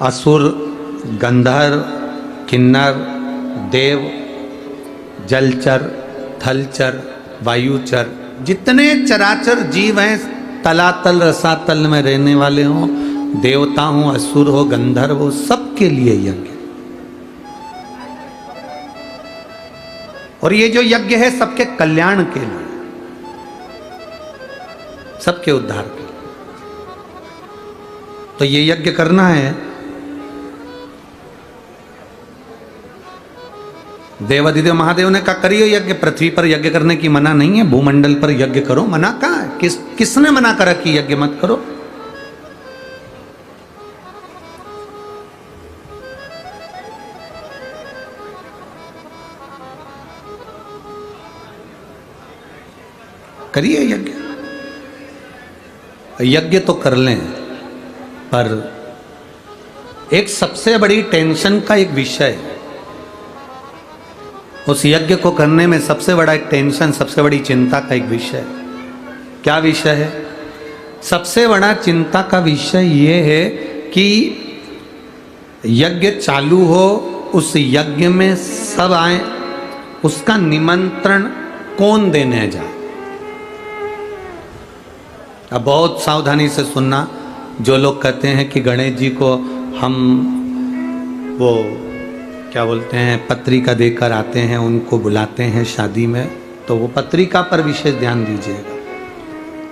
Speaker 1: असुर, गंधर्व, किन्नर, देव, जलचर, थलचर, वायुचर, जितने चराचर जीव हैं, तलातल रसातल में रहने वाले हों, देवता हों, असुर हो, गंधर्व हो, सबके लिए यज्ञ। और ये जो यज्ञ है सबके कल्याण के लिए, सबके उद्धार के लिए। तो ये यज्ञ करना है। देवादिदेव महादेव ने कहा करिए यज्ञ, पृथ्वी पर यज्ञ करने की मना नहीं है, भूमंडल पर यज्ञ करो। मना कहाँ है? किसने मना करा कि यज्ञ मत करो? करिए यज्ञ, यज्ञ तो कर लें, पर एक सबसे बड़ी टेंशन का एक विषय है। उस यज्ञ को करने में सबसे बड़ा एक टेंशन, सबसे बड़ी चिंता का एक विषय। क्या विषय है? सबसे बड़ा चिंता का विषय ये है कि यज्ञ चालू हो, उस यज्ञ में सब आए, उसका निमंत्रण कौन देने जाए। अब बहुत सावधानी से सुनना। जो लोग कहते हैं कि गणेश जी को हम वो क्या बोलते हैं पत्रिका देकर आते हैं, उनको बुलाते हैं शादी में, तो वो पत्रिका पर विशेष ध्यान दीजिएगा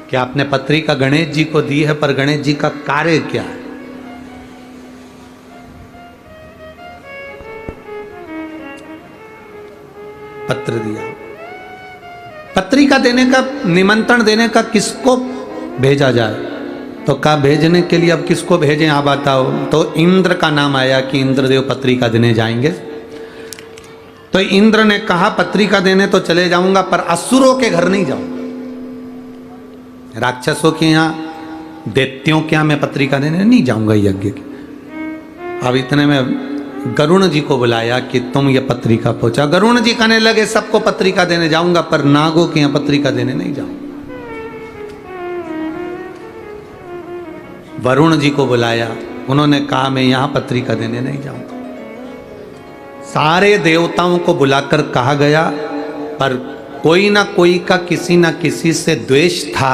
Speaker 1: कि आपने पत्रिका गणेश जी को दी है, पर गणेश जी का कार्य क्या है। पत्र दिया, पत्रिका देने का, निमंत्रण देने का किसको भेजा जाए, तो कहा भेजने के लिए अब किसको भेजें आप बताओ। तो इंद्र का नाम आया कि इंद्रदेव पत्रिका देने जाएंगे। तो इंद्र ने कहा पत्रिका देने तो चले जाऊंगा, पर असुरों के घर नहीं जाऊंगा, राक्षसों के यहाँ, दैत्यों के यहाँ मैं पत्रिका देने नहीं जाऊंगा यज्ञ की। अब इतने में गरुण जी को बुलाया कि तुम ये पत्रिका पहुंचा। गरुण जी कहने लगे सबको पत्रिका देने जाऊंगा, पर नागों के यहाँ पत्रिका देने नहीं जाऊंगा। वरुण जी को बुलाया, उन्होंने कहा मैं यहां पत्रिका देने नहीं जाऊंगा। सारे देवताओं को बुलाकर कहा गया, पर कोई ना कोई का किसी ना किसी से द्वेष था,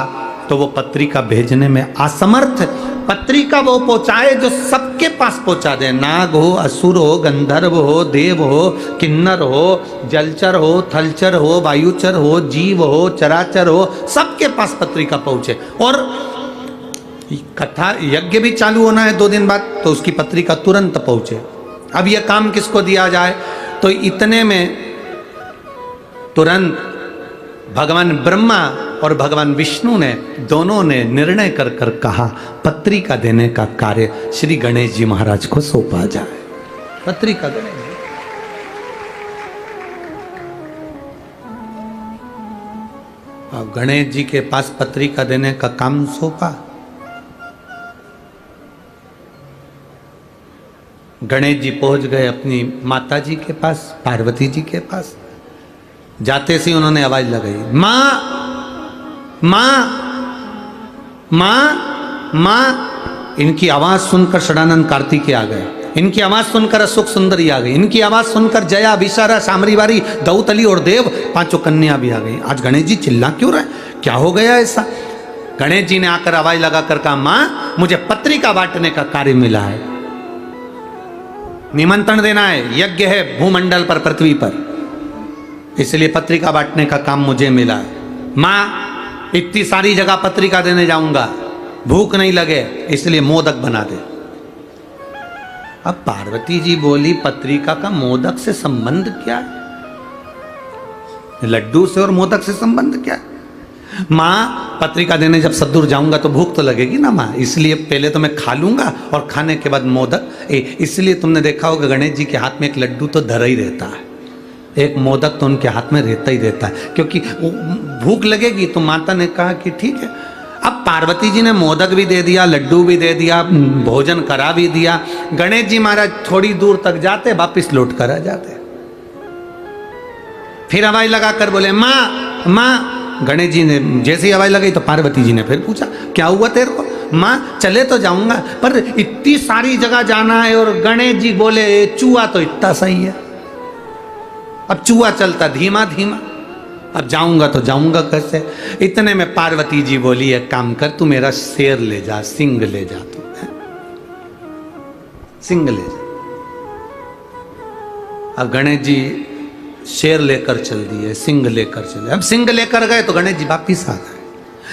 Speaker 1: तो वो पत्रिका भेजने में असमर्थ। पत्रिका वो पहुंचाए जो सबके पास पहुंचा दे, नाग हो, असुर हो, गंधर्व हो, देव हो, किन्नर हो, जलचर हो, थलचर हो, वायुचर हो, जीव हो, चराचर हो, सबके पास पत्रिका पहुंचे। और कथा यज्ञ भी चालू होना है 2 दिन बाद, तो उसकी पत्रिका तुरंत पहुंचे। अब यह काम किसको दिया जाए, तो इतने में तुरंत भगवान ब्रह्मा और भगवान विष्णु ने दोनों ने निर्णय कर कर कहा पत्रिका देने का कार्य श्री गणेश जी महाराज को सौंपा जाए। पत्रिका गणेश जी, अब गणेश जी के पास पत्रिका देने का काम सौंपा। गणेश जी पहुंच गए अपनी माता जी के पास, पार्वती जी के पास। जाते से उन्होंने आवाज लगाई, मां मां मां मां। इनकी आवाज सुनकर षडानंद कार्तिकेय आ गए, इनकी आवाज सुनकर अशोक सुंदरी आ गई, इनकी आवाज सुनकर जया, विशारा, सामरीवारी, दौतली और देव 5 कन्या भी आ गई। आज गणेश जी चिल्ला क्यों रहे, क्या हो गया ऐसा। गणेश जी ने आकर आवाज लगाकर कहा, मां मुझे पत्रिका बांटने का कार्य मिला है, निमंत्रण देना है, यज्ञ है भूमंडल पर, पृथ्वी पर, इसलिए पत्रिका बांटने का काम मुझे मिला है। मां इतनी सारी जगह पत्रिका देने जाऊंगा, भूख नहीं लगे इसलिए मोदक बना दे। अब पार्वती जी बोली पत्रिका का मोदक से संबंध क्या है, लड्डू से और मोदक से संबंध क्या है। माँ पत्रिका देने जब सदूर जाऊंगा तो भूख तो लगेगी ना माँ, इसलिए पहले तो मैं खा लूंगा और खाने के बाद मोदक। इसलिए तुमने देखा होगा गणेश जी के हाथ में एक लड्डू तो धरा ही रहता है, एक मोदक तो उनके हाथ में रहता ही रहता है, क्योंकि भूख लगेगी। तो माता ने कहा कि ठीक है। अब पार्वती जी ने मोदक भी दे दिया, लड्डू भी दे दिया, भोजन करा भी दिया। गणेश जी महाराज थोड़ी दूर तक जाते, वापिस लौट कर आ जाते। फिर आवाज लगाकर बोले माँ माँ। गणेश जी ने जैसे ही आवाज लगाई तो पार्वती जी ने फिर पूछा क्या हुआ तेरे को। माँ चले तो जाऊंगा, पर इतनी सारी जगह जाना है। और गणेश जी बोले चूहा तो इतना सही है, अब चूहा चलता धीमा धीमा, अब जाऊंगा तो जाऊंगा कैसे। इतने में पार्वती जी बोली एक काम कर, तू मेरा शेर ले जा, सिंह ले जा, तू सिंह ले जा। अब गणेश जी शेर लेकर चल दिए, सिंह लेकर चले। अब सिंह लेकर गए तो गणेश जी वापिस आ गए।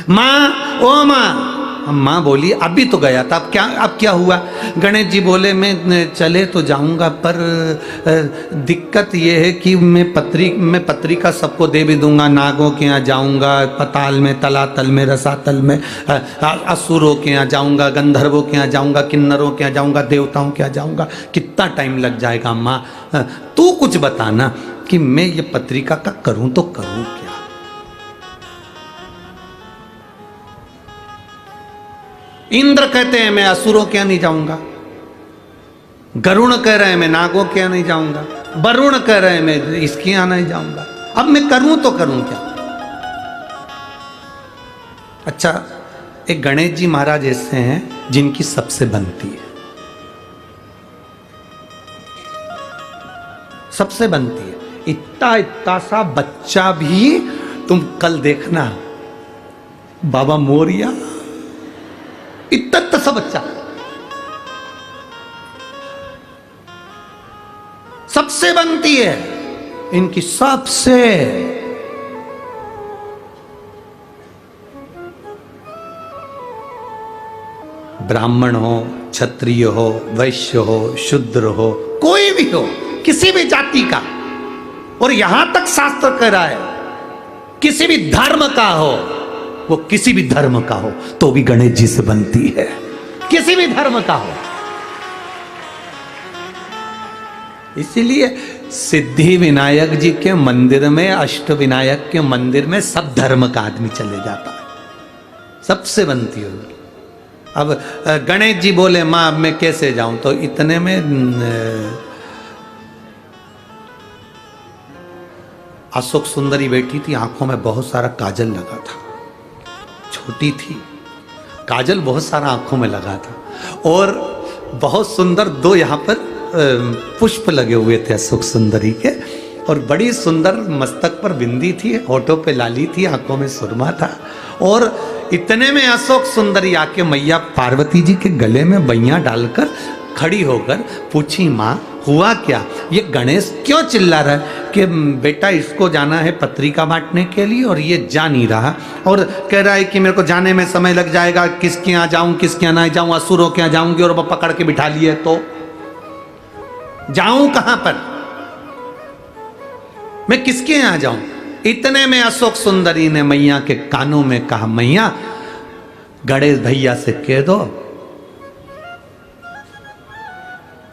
Speaker 1: माँ ओ माँ, माँ बोली अभी तो गया था, अब क्या हुआ। गणेश जी बोले मैं चले तो जाऊंगा, पर दिक्कत ये है कि मैं पत्रिका सबको दे भी दूंगा, नागों के यहाँ जाऊंगा, पताल में, तलातल में, रसातल में, असुरों के यहाँ जाऊंगा, गंधर्वों के यहाँ जाऊंगा, किन्नरों के यहाँ जाऊंगा, देवताओं के यहाँ जाऊंगा, कितना टाइम लग जाएगा। माँ तू कुछ बताना कि मैं ये पत्रिका का करूं तो करूं क्या। इंद्र कहते हैं मैं असुरों के यहाँ नहीं जाऊंगा, गरुण कह रहे हैं मैं नागों के यहाँ नहीं जाऊंगा, वरुण कह रहे हैं मैं इसके यहाँ नहीं जाऊंगा। अब मैं करूं तो करूं क्या। अच्छा, एक गणेश जी महाराज ऐसे हैं जिनकी सबसे बनती है, सबसे बनती है। इतना इतना सा बच्चा भी, तुम कल देखना बाबा मोरिया, इतना सा बच्चा, सबसे सबसे बनती है, इनकी सबसे। ब्राह्मण हो, क्षत्रिय हो, वैश्य हो, शूद्र हो, कोई भी हो, किसी भी जाति का, और यहां तक शास्त्र कह रहा है किसी भी धर्म का हो, वो किसी भी धर्म का हो तो भी गणेश जी से बनती है, किसी भी धर्म का हो। इसीलिए सिद्धि विनायक जी के मंदिर में, अष्ट विनायक के मंदिर में सब धर्म का आदमी चले जाता है, सबसे बनती होगी। अब गणेश जी बोले मां अब मैं कैसे जाऊं, तो इतने में अशोक सुंदरी बैठी थी, आंखों में बहुत सारा काजल लगा था, छोटी थी, काजल बहुत सारा आंखों में लगा था, और बहुत सुंदर दो यहाँ पर पुष्प लगे हुए थे अशोक सुंदरी के, और बड़ी सुंदर मस्तक पर बिंदी थी, होठों पे लाली थी, आंखों में सुरमा था। और इतने में अशोक सुंदरी आके मैया पार्वती जी के गले में बैया डालकर खड़ी होकर पूछी माँ हुआ क्या, ये गणेश क्यों चिल्ला रहा है कि बेटा इसको जाना है पत्रिका बांटने के लिए और ये जा नहीं रहा, और कह रहा है कि मेरे को जाने में समय लग जाएगा, किसके यहाँ जाऊं किसके यहाँ नहीं जाऊं, असुरों के यहाँ जाऊंगी और वो पकड़ के बिठा लिए तो जाऊं कहां पर, मैं किसके यहां जाऊं। इतने में अशोक सुंदरी ने मैया के कानों में कहा मैया गणेश भैया से कह दो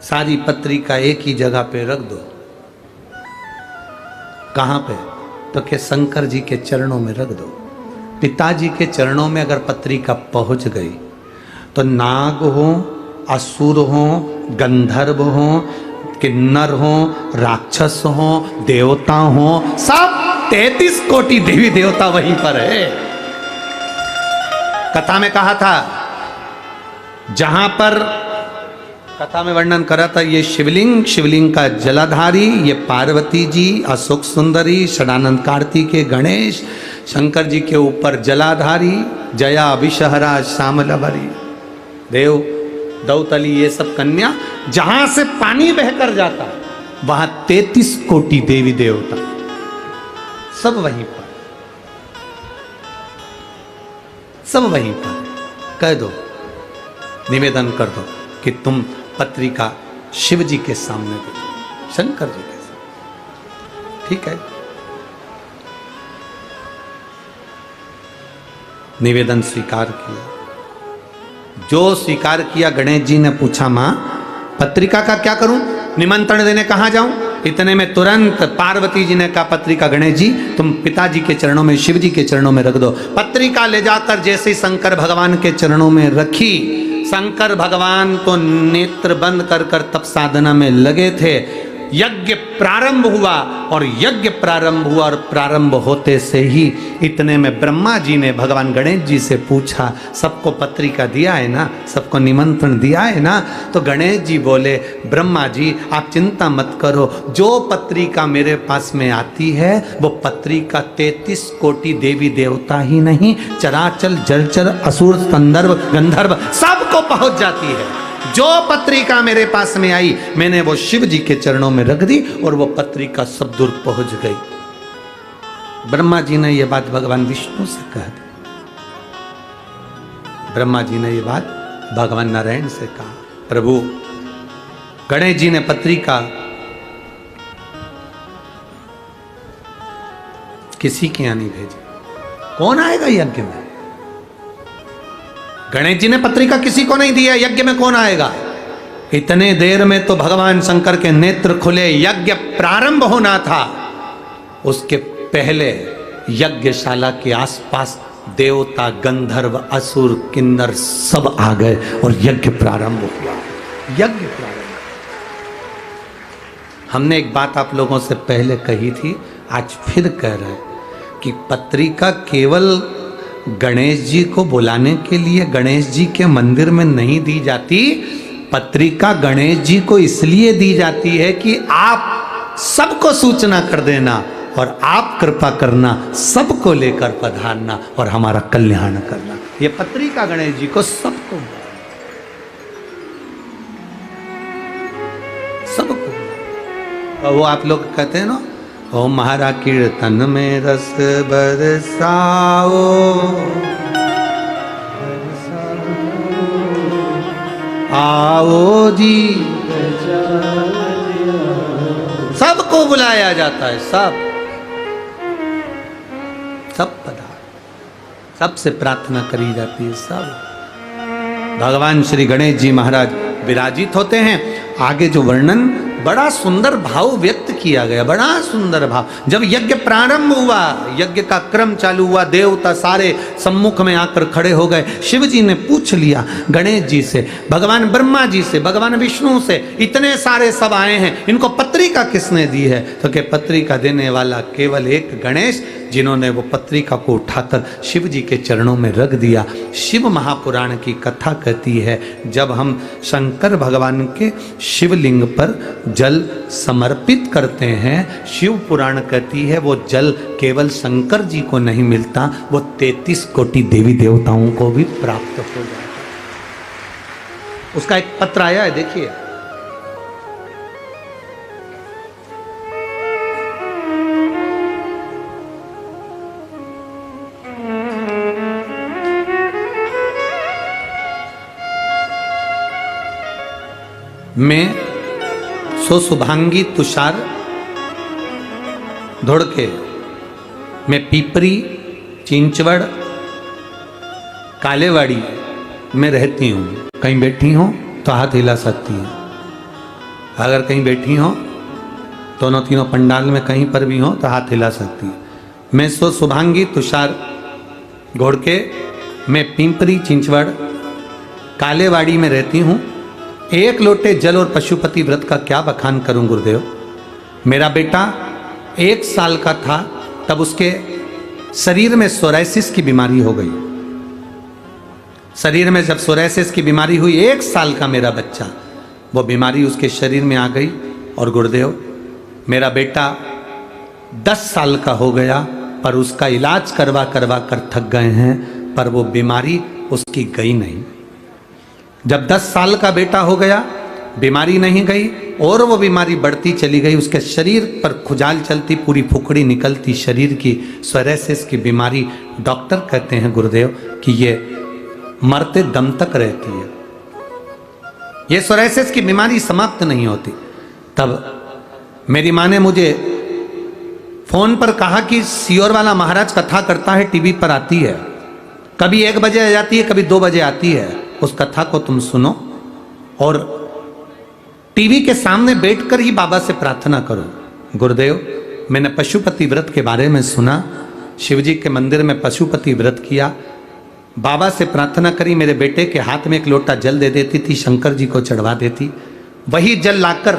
Speaker 1: सारी पत्रिका एक ही जगह पे रख दो। कहां पे, तो के शंकर जी के चरणों में रख दो। पिताजी के चरणों में अगर पत्रिका पहुंच गई तो नाग हो, असुर हो, गंधर्व हो, किन्नर हो, राक्षस हो, देवता हो, सब 33 कोटि देवी देवता वहीं पर है। कथा में कहा था, जहां पर कथा में वर्णन करा था, ये शिवलिंग, शिवलिंग का जलाधारी, ये पार्वती जी, अशोक सुंदरी, षडानंद कार्तिकेय, गणेश, शंकर जी के ऊपर जलाधारी, जया विषहरा श्यामलभरी, देव दौतली, ये सब कन्या, जहां से पानी बहकर जाता वहां 33 कोटि देवी देवता सब वहीं पर, सब वहीं पर। कह दो, निवेदन कर दो कि तुम पत्रिका शिव जी के सामने दे दो, शंकर जी के सामने, ठीक है। निवेदन स्वीकार किया, जो स्वीकार किया गणेश जी ने पूछा मां पत्रिका का क्या करूं, निमंत्रण देने कहां जाऊं। इतने में तुरंत पार्वती जी ने कहा पत्रिका गणेश जी तुम पिताजी के चरणों में, शिव जी के चरणों में रख दो। पत्रिका ले जाकर जैसे शंकर भगवान के चरणों में रखी, शंकर भगवान तो नेत्र बंद कर कर तप साधना में लगे थे। यज्ञ प्रारंभ हुआ, और यज्ञ प्रारंभ हुआ, और प्रारंभ होते से ही इतने में ब्रह्मा जी ने भगवान गणेश जी से पूछा सबको पत्रिका दिया है ना, सबको निमंत्रण दिया है ना। तो गणेश जी बोले ब्रह्मा जी आप चिंता मत करो, जो पत्रिका मेरे पास में आती है वो पत्रिका 33 कोटि देवी देवता ही नहीं, चराचर जलचर असुर संदर्भ गंधर्व सबको पहुंच जाती है। जो पत्रिका मेरे पास में आई मैंने वो शिव जी के चरणों में रख दी, और वो पत्रिका सब दूर पहुंच गई। ब्रह्मा जी ने ये बात भगवान विष्णु से कह दी, ब्रह्मा जी ने ये बात भगवान नारायण से कहा, प्रभु गणेश जी ने पत्रिका किसी के यहां नहीं भेजी, कौन आएगा यज्ञ में। गणेश जी ने पत्रिका किसी को नहीं दिया, यज्ञ में कौन आएगा। इतने देर में तो भगवान शंकर के नेत्र खुले, यज्ञ प्रारंभ होना था। उसके पहले यज्ञशाला के आसपास देवता गंधर्व असुर किन्नर सब आ गए और यज्ञ प्रारंभ हुआ। यज्ञ प्रारंभ, हमने एक बात आप लोगों से पहले कही थी, आज फिर कह रहे हैं कि पत्रिका केवल गणेश जी को बुलाने के लिए गणेश जी के मंदिर में नहीं दी जाती। पत्रिका गणेश जी को इसलिए दी जाती है कि आप सबको सूचना कर देना और आप कृपा करना, सबको लेकर पधारना और हमारा कल्याण करना। ये पत्रिका गणेश जी को सबको सबको। वो आप लोग कहते हैं ना, ओ महारा कीर्तन में रस बरसाओ, आओ जी, सबको बुलाया जाता है, सब पधार, सबसे प्रार्थना करी जाती है, सब। भगवान श्री गणेश जी महाराज विराजित होते हैं। आगे जो वर्णन बड़ा सुंदर भाव व्यक्त किया गया, बड़ा सुंदर भाव। जब यज्ञ प्रारंभ हुआ, यज्ञ का क्रम चालू हुआ, देवता सारे सम्मुख में आकर खड़े हो गए। शिव जी ने पूछ लिया गणेश जी से, भगवान ब्रह्मा जी से, भगवान विष्णु से, इतने सारे सब आए हैं, इनको पत्रिका किसने दी है? तो कि पत्रिका देने वाला केवल एक गणेश, जिन्होंने वो पत्रिका को उठाकर शिव जी के चरणों में रख दिया। शिव महापुराण की कथा कहती है, जब हम शंकर भगवान के शिवलिंग पर जल समर्पित करते हैं, शिव पुराण कहती है वो जल केवल शंकर जी को नहीं मिलता, वो 33 कोटि देवी देवताओं को भी प्राप्त हो जाता है। उसका एक पत्र आया है, देखिए। मैं सो शुभांगी तुषार धोड़के, मैं पीपरी चिंचवड़ कालेवाड़ी में रहती हूँ। कहीं बैठी हो तो हाथ हिला सकती हैं। अगर कहीं बैठी हो, दोनों तीनों पंडाल में कहीं पर भी हो तो हाथ हिला सकती है। मैं सो शुभांगी तुषार घोड़के, मैं पिंपरी चिंचवड़ कालेवाड़ी में रहती हूँ। एक लोटे जल और पशुपति व्रत का क्या बखान करूं गुरुदेव। मेरा बेटा 1 साल का था तब उसके शरीर में सोराइसिस की बीमारी हो गई। शरीर में जब सोराइसिस की बीमारी हुई, 1 साल का मेरा बच्चा, वो बीमारी उसके शरीर में आ गई। और गुरुदेव मेरा बेटा 10 साल का हो गया, पर उसका इलाज करवा करवा कर थक गए हैं, पर वो बीमारी उसकी गई नहीं। जब 10 साल का बेटा हो गया, बीमारी नहीं गई और वो बीमारी बढ़ती चली गई। उसके शरीर पर खुजाल चलती, पूरी फुकड़ी निकलती शरीर की, सोराइसिस की बीमारी। डॉक्टर कहते हैं गुरुदेव कि ये मरते दम तक रहती है, ये सोराइसिस की बीमारी समाप्त नहीं होती। तब मेरी माँ ने मुझे फोन पर कहा कि सियोर वाला महाराज कथा करता है, टीवी पर आती है, कभी 1 बजे आ जाती है, कभी 2 बजे आती है, उस कथा को तुम सुनो और टीवी के सामने बैठकर ही बाबा से प्रार्थना करो। गुरुदेव मैंने पशुपति व्रत के बारे में सुना, शिवजी के मंदिर में पशुपति व्रत किया, बाबा से प्रार्थना करी, मेरे बेटे के हाथ में 1 लोटा जल दे देती थी, शंकर जी को चढ़वा देती, वही जल लाकर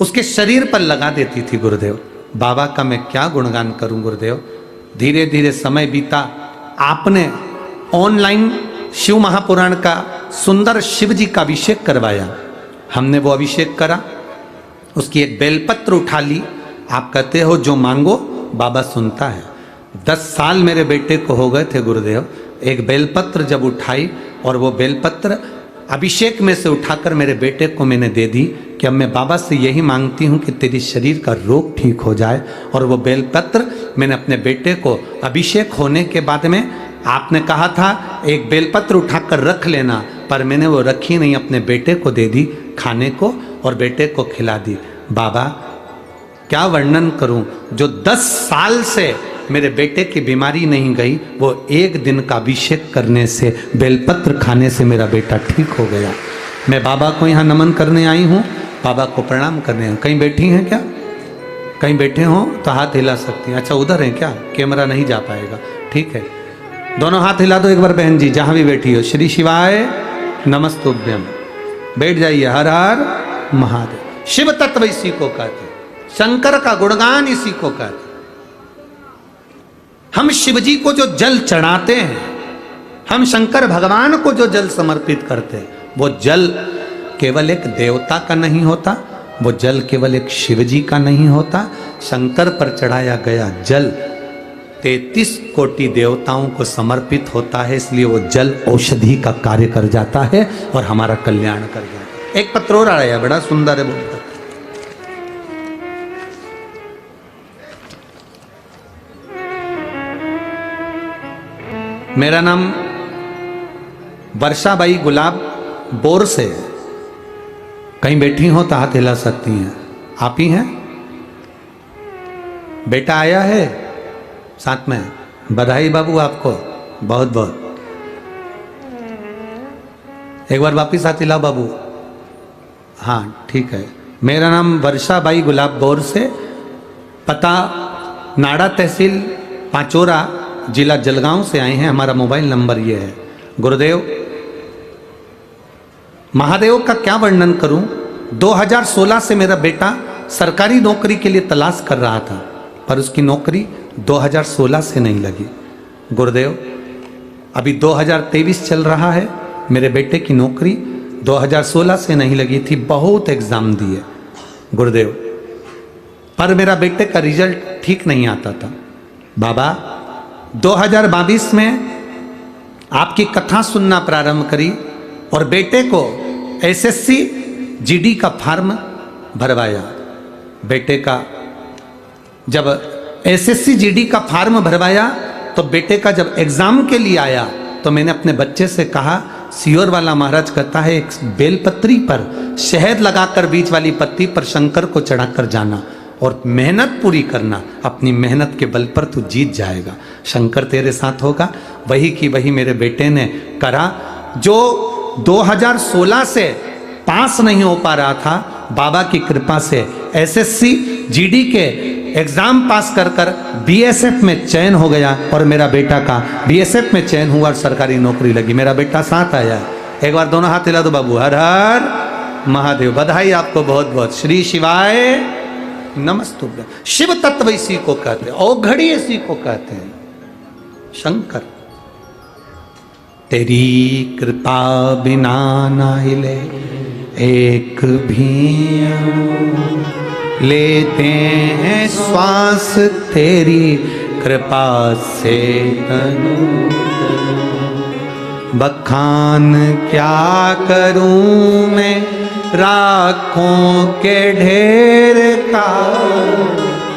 Speaker 1: उसके शरीर पर लगा देती थी। गुरुदेव बाबा का मैं क्या गुणगान करूं गुरुदेव। धीरे धीरे समय बीता, आपने ऑनलाइन शिव महापुराण का सुंदर शिव जी का अभिषेक करवाया, हमने वो अभिषेक करा, उसकी एक बेलपत्र उठा ली। आप कहते हो जो मांगो बाबा सुनता है। 10 साल मेरे बेटे को हो गए थे गुरुदेव, एक बेलपत्र जब उठाई और वो बेलपत्र अभिषेक में से उठाकर मेरे बेटे को मैंने दे दी कि अब मैं बाबा से यही मांगती हूँ कि तेरी शरीर का रोग ठीक हो जाए। और वो बेलपत्र मैंने अपने बेटे को अभिषेक होने के बाद में, आपने कहा था एक बेलपत्र उठाकर रख लेना, पर मैंने वो रखी नहीं, अपने बेटे को दे दी खाने को और बेटे को खिला दी। बाबा क्या वर्णन करूं, जो 10 साल से मेरे बेटे की बीमारी नहीं गई, वो 1 दिन का अभिषेक करने से, बेलपत्र खाने से मेरा बेटा ठीक हो गया। मैं बाबा को यहाँ नमन करने आई हूँ, बाबा को प्रणाम करने आई हूँ। कहीं बैठी हैं क्या? कहीं बैठे हो तो हाथ हिला सकती हैं। अच्छा उधर हैं क्या? कैमरा नहीं जा पाएगा, ठीक है, दोनों हाथ हिला दो एक बार बहन जी, जहाँ भी बैठी हो। श्री शिवाय नमस्तुभ्यम, बैठ जाइए। हर हर महादेव। शिव तत्व इसी को कहते, शंकर का गुणगान इसी को कहते। हम शिव जी को जो जल चढ़ाते हैं, हम शंकर भगवान को जो जल समर्पित करते हैं, वो जल केवल एक देवता का नहीं होता, वो जल केवल एक शिव जी का नहीं होता। शंकर पर चढ़ाया गया जल 33 कोटि देवताओं को समर्पित होता है, इसलिए वो जल औषधि का कार्य कर जाता है और हमारा कल्याण कर जाता है। एक पत्र और आया, बड़ा सुंदर है, बोलता मेरा नाम वर्षाबाई गुलाब बोर से है। कहीं बैठी हो तो हाथ हिला सकती हैं। आप ही हैं? बेटा आया है साथ में? बधाई बाबू आपको बहुत बहुत। एक बार वापिस हाथ हिलाओ बाबू। हाँ ठीक है। मेरा नाम वर्षाबाई गुलाब बोर से, पता नाड़ा तहसील पांचोरा, जिला जलगांव से आए हैं। हमारा मोबाइल नंबर ये है। गुरुदेव, महादेव का क्या वर्णन करूं। 2016 से मेरा बेटा सरकारी नौकरी के लिए तलाश कर रहा था, पर उसकी नौकरी 2016 से नहीं लगी। गुरुदेव, अभी 2023 चल रहा है, मेरे बेटे की नौकरी 2016 से नहीं लगी थी। बहुत एग्जाम दिए गुरुदेव, पर मेरा बेटे का रिजल्ट ठीक नहीं आता था। बाबा, 2022 में आपकी कथा सुनना प्रारंभ करी और बेटे को एसएससी जीडी का फॉर्म भरवाया। बेटे का जब एसएससी जीडी का फॉर्म भरवाया तो बेटे का जब एग्जाम के लिए आया तो मैंने अपने बच्चे से कहा, सियोर वाला महाराज कहता है एक बेलपत्री पर शहद लगाकर बीच वाली पत्ती पर शंकर को चढ़ाकर जाना और मेहनत पूरी करना। अपनी मेहनत के बल पर तू जीत जाएगा, शंकर तेरे साथ होगा। वही की वही मेरे बेटे ने करा। जो 2016 से पास नहीं हो पा रहा था, बाबा की कृपा से एसएससी जीडी के एग्जाम पास कर कर बीएसएफ में चयन हो गया और मेरा बेटा का बीएसएफ में चयन हुआ और सरकारी नौकरी लगी। मेरा बेटा साथ आया। एक बार दोनों हाथ हिला दो बाबू। हर हर महादेव। बधाई आपको बहुत बहुत। श्री शिवाय नमस्तुभ्यं। शिव तत्व इसी को कहते हैं, औघड़ी इसी को कहते हैं, शंकर। तेरी कृपा बिना ना हिले एक भी, लेते हैं श्वास तेरी कृपा से तनु। बखान क्या करूं मैं राखों के ढेर का,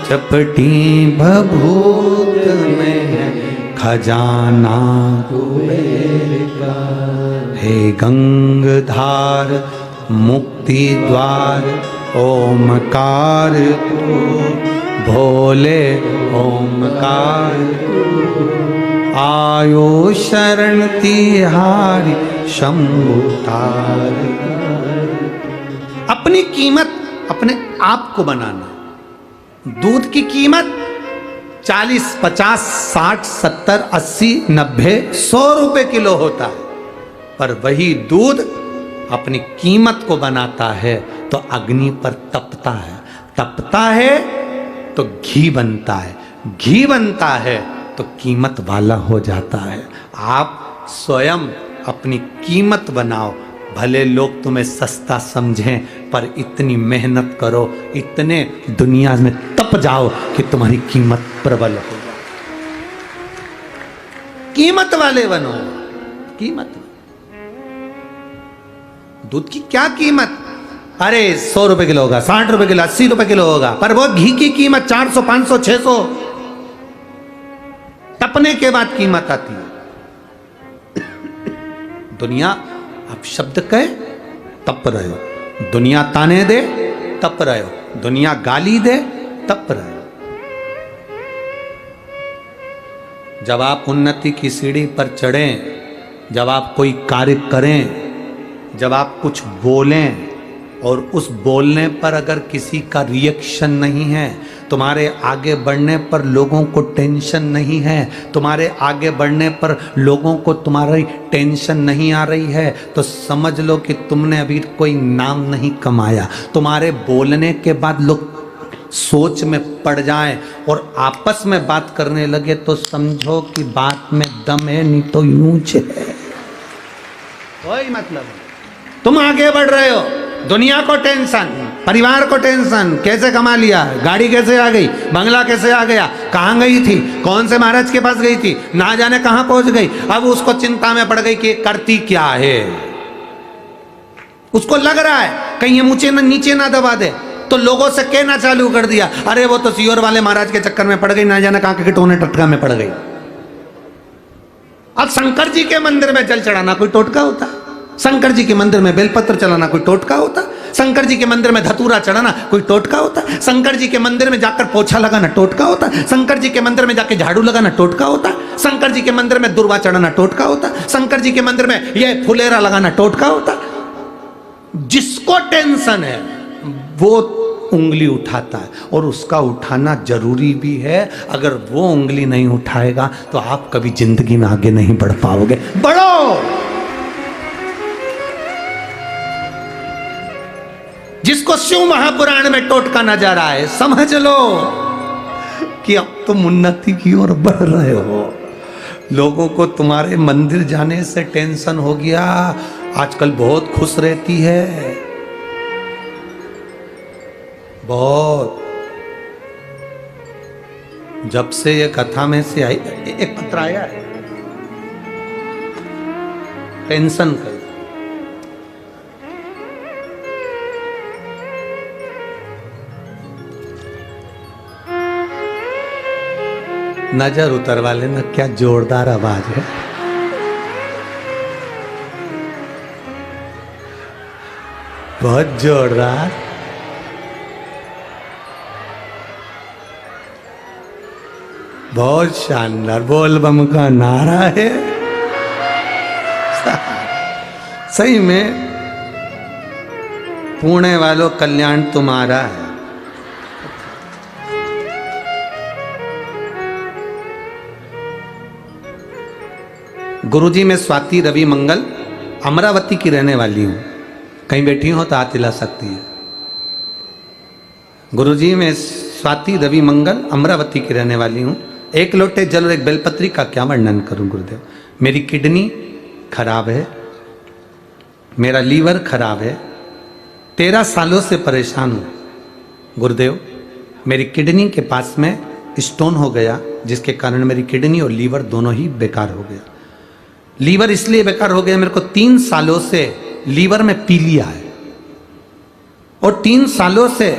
Speaker 1: चपटी भभूत में खजाना कुबेर का। हे गंगधार मुक्ति द्वार ओमकार तू, भोले ओमकार तू। आयो शरण तिहारी शंभु तार। अपनी कीमत अपने आप को बनाना। दूध की कीमत 40, 50, 60, 70, 80, 90, 100 रुपए किलो होता है, पर वही दूध अपनी कीमत को बनाता है तो अग्नि पर तपता है, तपता है तो घी बनता है, घी बनता है तो कीमत वाला हो जाता है। आप स्वयं अपनी कीमत बनाओ। भले लोग तुम्हें सस्ता समझें, पर इतनी मेहनत करो, इतने दुनिया में तप जाओ कि तुम्हारी कीमत प्रबल हो जाए। कीमत वाले बनो। कीमत। दूध की क्या कीमत? अरे 100 रुपए किलो होगा, 60 रुपए किलो, 80 रुपए किलो होगा, पर वो घी की कीमत 400, 500, 600 तपने के बाद कीमत आती है। दुनिया आप शब्द कहे तप रहे हो, दुनिया ताने दे तप रहे हो, दुनिया गाली दे तप रहे हो। जब आप उन्नति की सीढ़ी पर चढ़ें, जब आप कोई कार्य करें, जब आप कुछ बोलें और उस बोलने पर अगर किसी का रिएक्शन नहीं है, तुम्हारे आगे बढ़ने पर लोगों को टेंशन नहीं है, तुम्हारे आगे बढ़ने पर लोगों को तुम्हारी टेंशन नहीं आ रही है, तो समझ लो कि तुमने अभी कोई नाम नहीं कमाया। तुम्हारे बोलने के बाद लोग सोच में पड़ जाएं और आपस में बात करने लगे तो समझो कि बात में दम है, नहीं तो यूं है। कोई मतलब नहीं। तुम आगे बढ़ रहे हो, दुनिया को टेंशन, परिवार को टेंशन, कैसे कमा लिया, गाड़ी कैसे आ गई, बंगला कैसे आ गया, कहाँ गई थी, कौन से महाराज के पास गई थी, ना जाने कहाँ पहुंच गई। अब उसको चिंता में पड़ गई कि करती क्या है। उसको लग रहा है कहीं ये मुझे ना नीचे ना दबा दे, तो लोगों से कहना चालू कर दिया, अरे वो तो सियोर वाले महाराज के चक्कर में पड़ गई, ना जाने कहाँ के टोने टटका में पड़ गई। अब शंकर जी के मंदिर में जल चढ़ाना कोई टोटका होता? शंकर जी के मंदिर में बेलपत्र चढ़ाना कोई टोटका होता? शंकर जी के मंदिर में धतूरा चढ़ाना कोई टोटका होता? शंकर जी के मंदिर में जाकर पोछा लगाना टोटका होता? शंकर जी के मंदिर में जाकर झाड़ू लगाना टोटका होता? शंकर जी के मंदिर में दुर्वा चढ़ाना टोटका होता? शंकर जी के मंदिर में यह फुलेरा लगाना टोटका होता? जिसको टेंशन है वो उंगली उठाता है, और उसका उठाना जरूरी भी है। अगर वो उंगली नहीं उठाएगा तो आप कभी जिंदगी में आगे नहीं बढ़ पाओगे। बढ़ो। जिसको शिव महापुराण में टोटका नजर आए, समझ लो कि अब तुम उन्नति की ओर बढ़ रहे हो। लोगों को तुम्हारे मंदिर जाने से टेंशन हो गया। आजकल बहुत खुश रहती है, बहुत। जब से ये कथा में से आई, एक पत्र आया है टेंशन का। नजर उतरवा लेना, क्या जोरदार आवाज है। बहुत जोरदार। बहुत शानदार बोल बम का नारा है। सही में पुणे वालों, कल्याण तुम्हारा है। गुरुजी मैं स्वाति रवि मंगल अमरावती की रहने वाली हूं। कहीं बैठी हो तो हाथ हिला सकती है। गुरुजी मैं स्वाति रवि मंगल अमरावती की रहने वाली हूं। एक लोटे जल और एक बेलपत्री का क्या वर्णन करूं गुरुदेव। मेरी किडनी खराब है, मेरा लीवर खराब है, 13 सालों से परेशान हूं गुरुदेव। मेरी किडनी के पास में स्टोन हो गया, जिसके कारण मेरी किडनी और लीवर दोनों ही बेकार हो गया। लीवर इसलिए बेकार हो गया, मेरे को 3 सालों से लीवर में पीलिया है, और 3 सालों से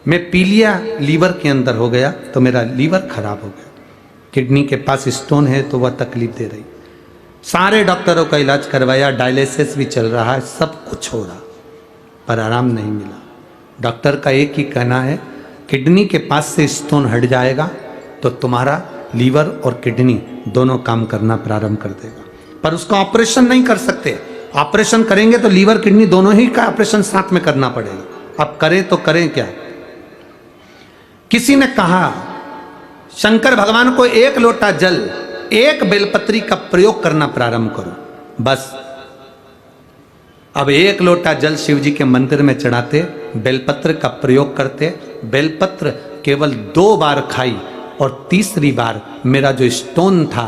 Speaker 1: मैं पीलिया लीवर के अंदर हो गया, तो मेरा लीवर खराब हो गया। किडनी के पास स्टोन है तो वह तकलीफ दे रही। सारे डॉक्टरों का इलाज करवाया, डायलिसिस भी चल रहा है, सब कुछ हो रहा, पर आराम नहीं मिला। डॉक्टर का एक ही कहना है, किडनी के पास से स्टोन हट जाएगा तो तुम्हारा लीवर और किडनी दोनों काम करना प्रारंभ कर देगा। पर उसका ऑपरेशन नहीं कर सकते। ऑपरेशन करेंगे तो लीवर किडनी दोनों ही का ऑपरेशन साथ में करना पड़ेगा। अब करें तो करें क्या। किसी ने कहा शंकर भगवान को 1 लोटा जल 1 बेलपत्री का प्रयोग करना प्रारंभ करो बस। अब 1 लोटा जल शिव जी के मंदिर में चढ़ाते, बेलपत्र का प्रयोग करते, बेलपत्र केवल 2 बार खाई, और तीसरी बार मेरा जो स्टोन था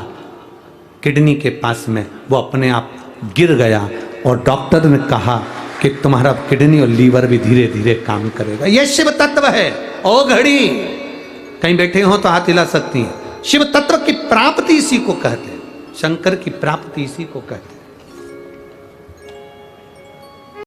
Speaker 1: किडनी के पास में वो अपने आप गिर गया, और डॉक्टर ने कहा कि तुम्हारा किडनी और लीवर भी धीरे धीरे काम करेगा। यह शिव तत्व है। ओ घड़ी, कहीं बैठे हो तो हाथ हिला सकती हैं। शिव तत्व की प्राप्ति इसी को कहते हैं, शंकर की प्राप्ति इसी को कहते हैं।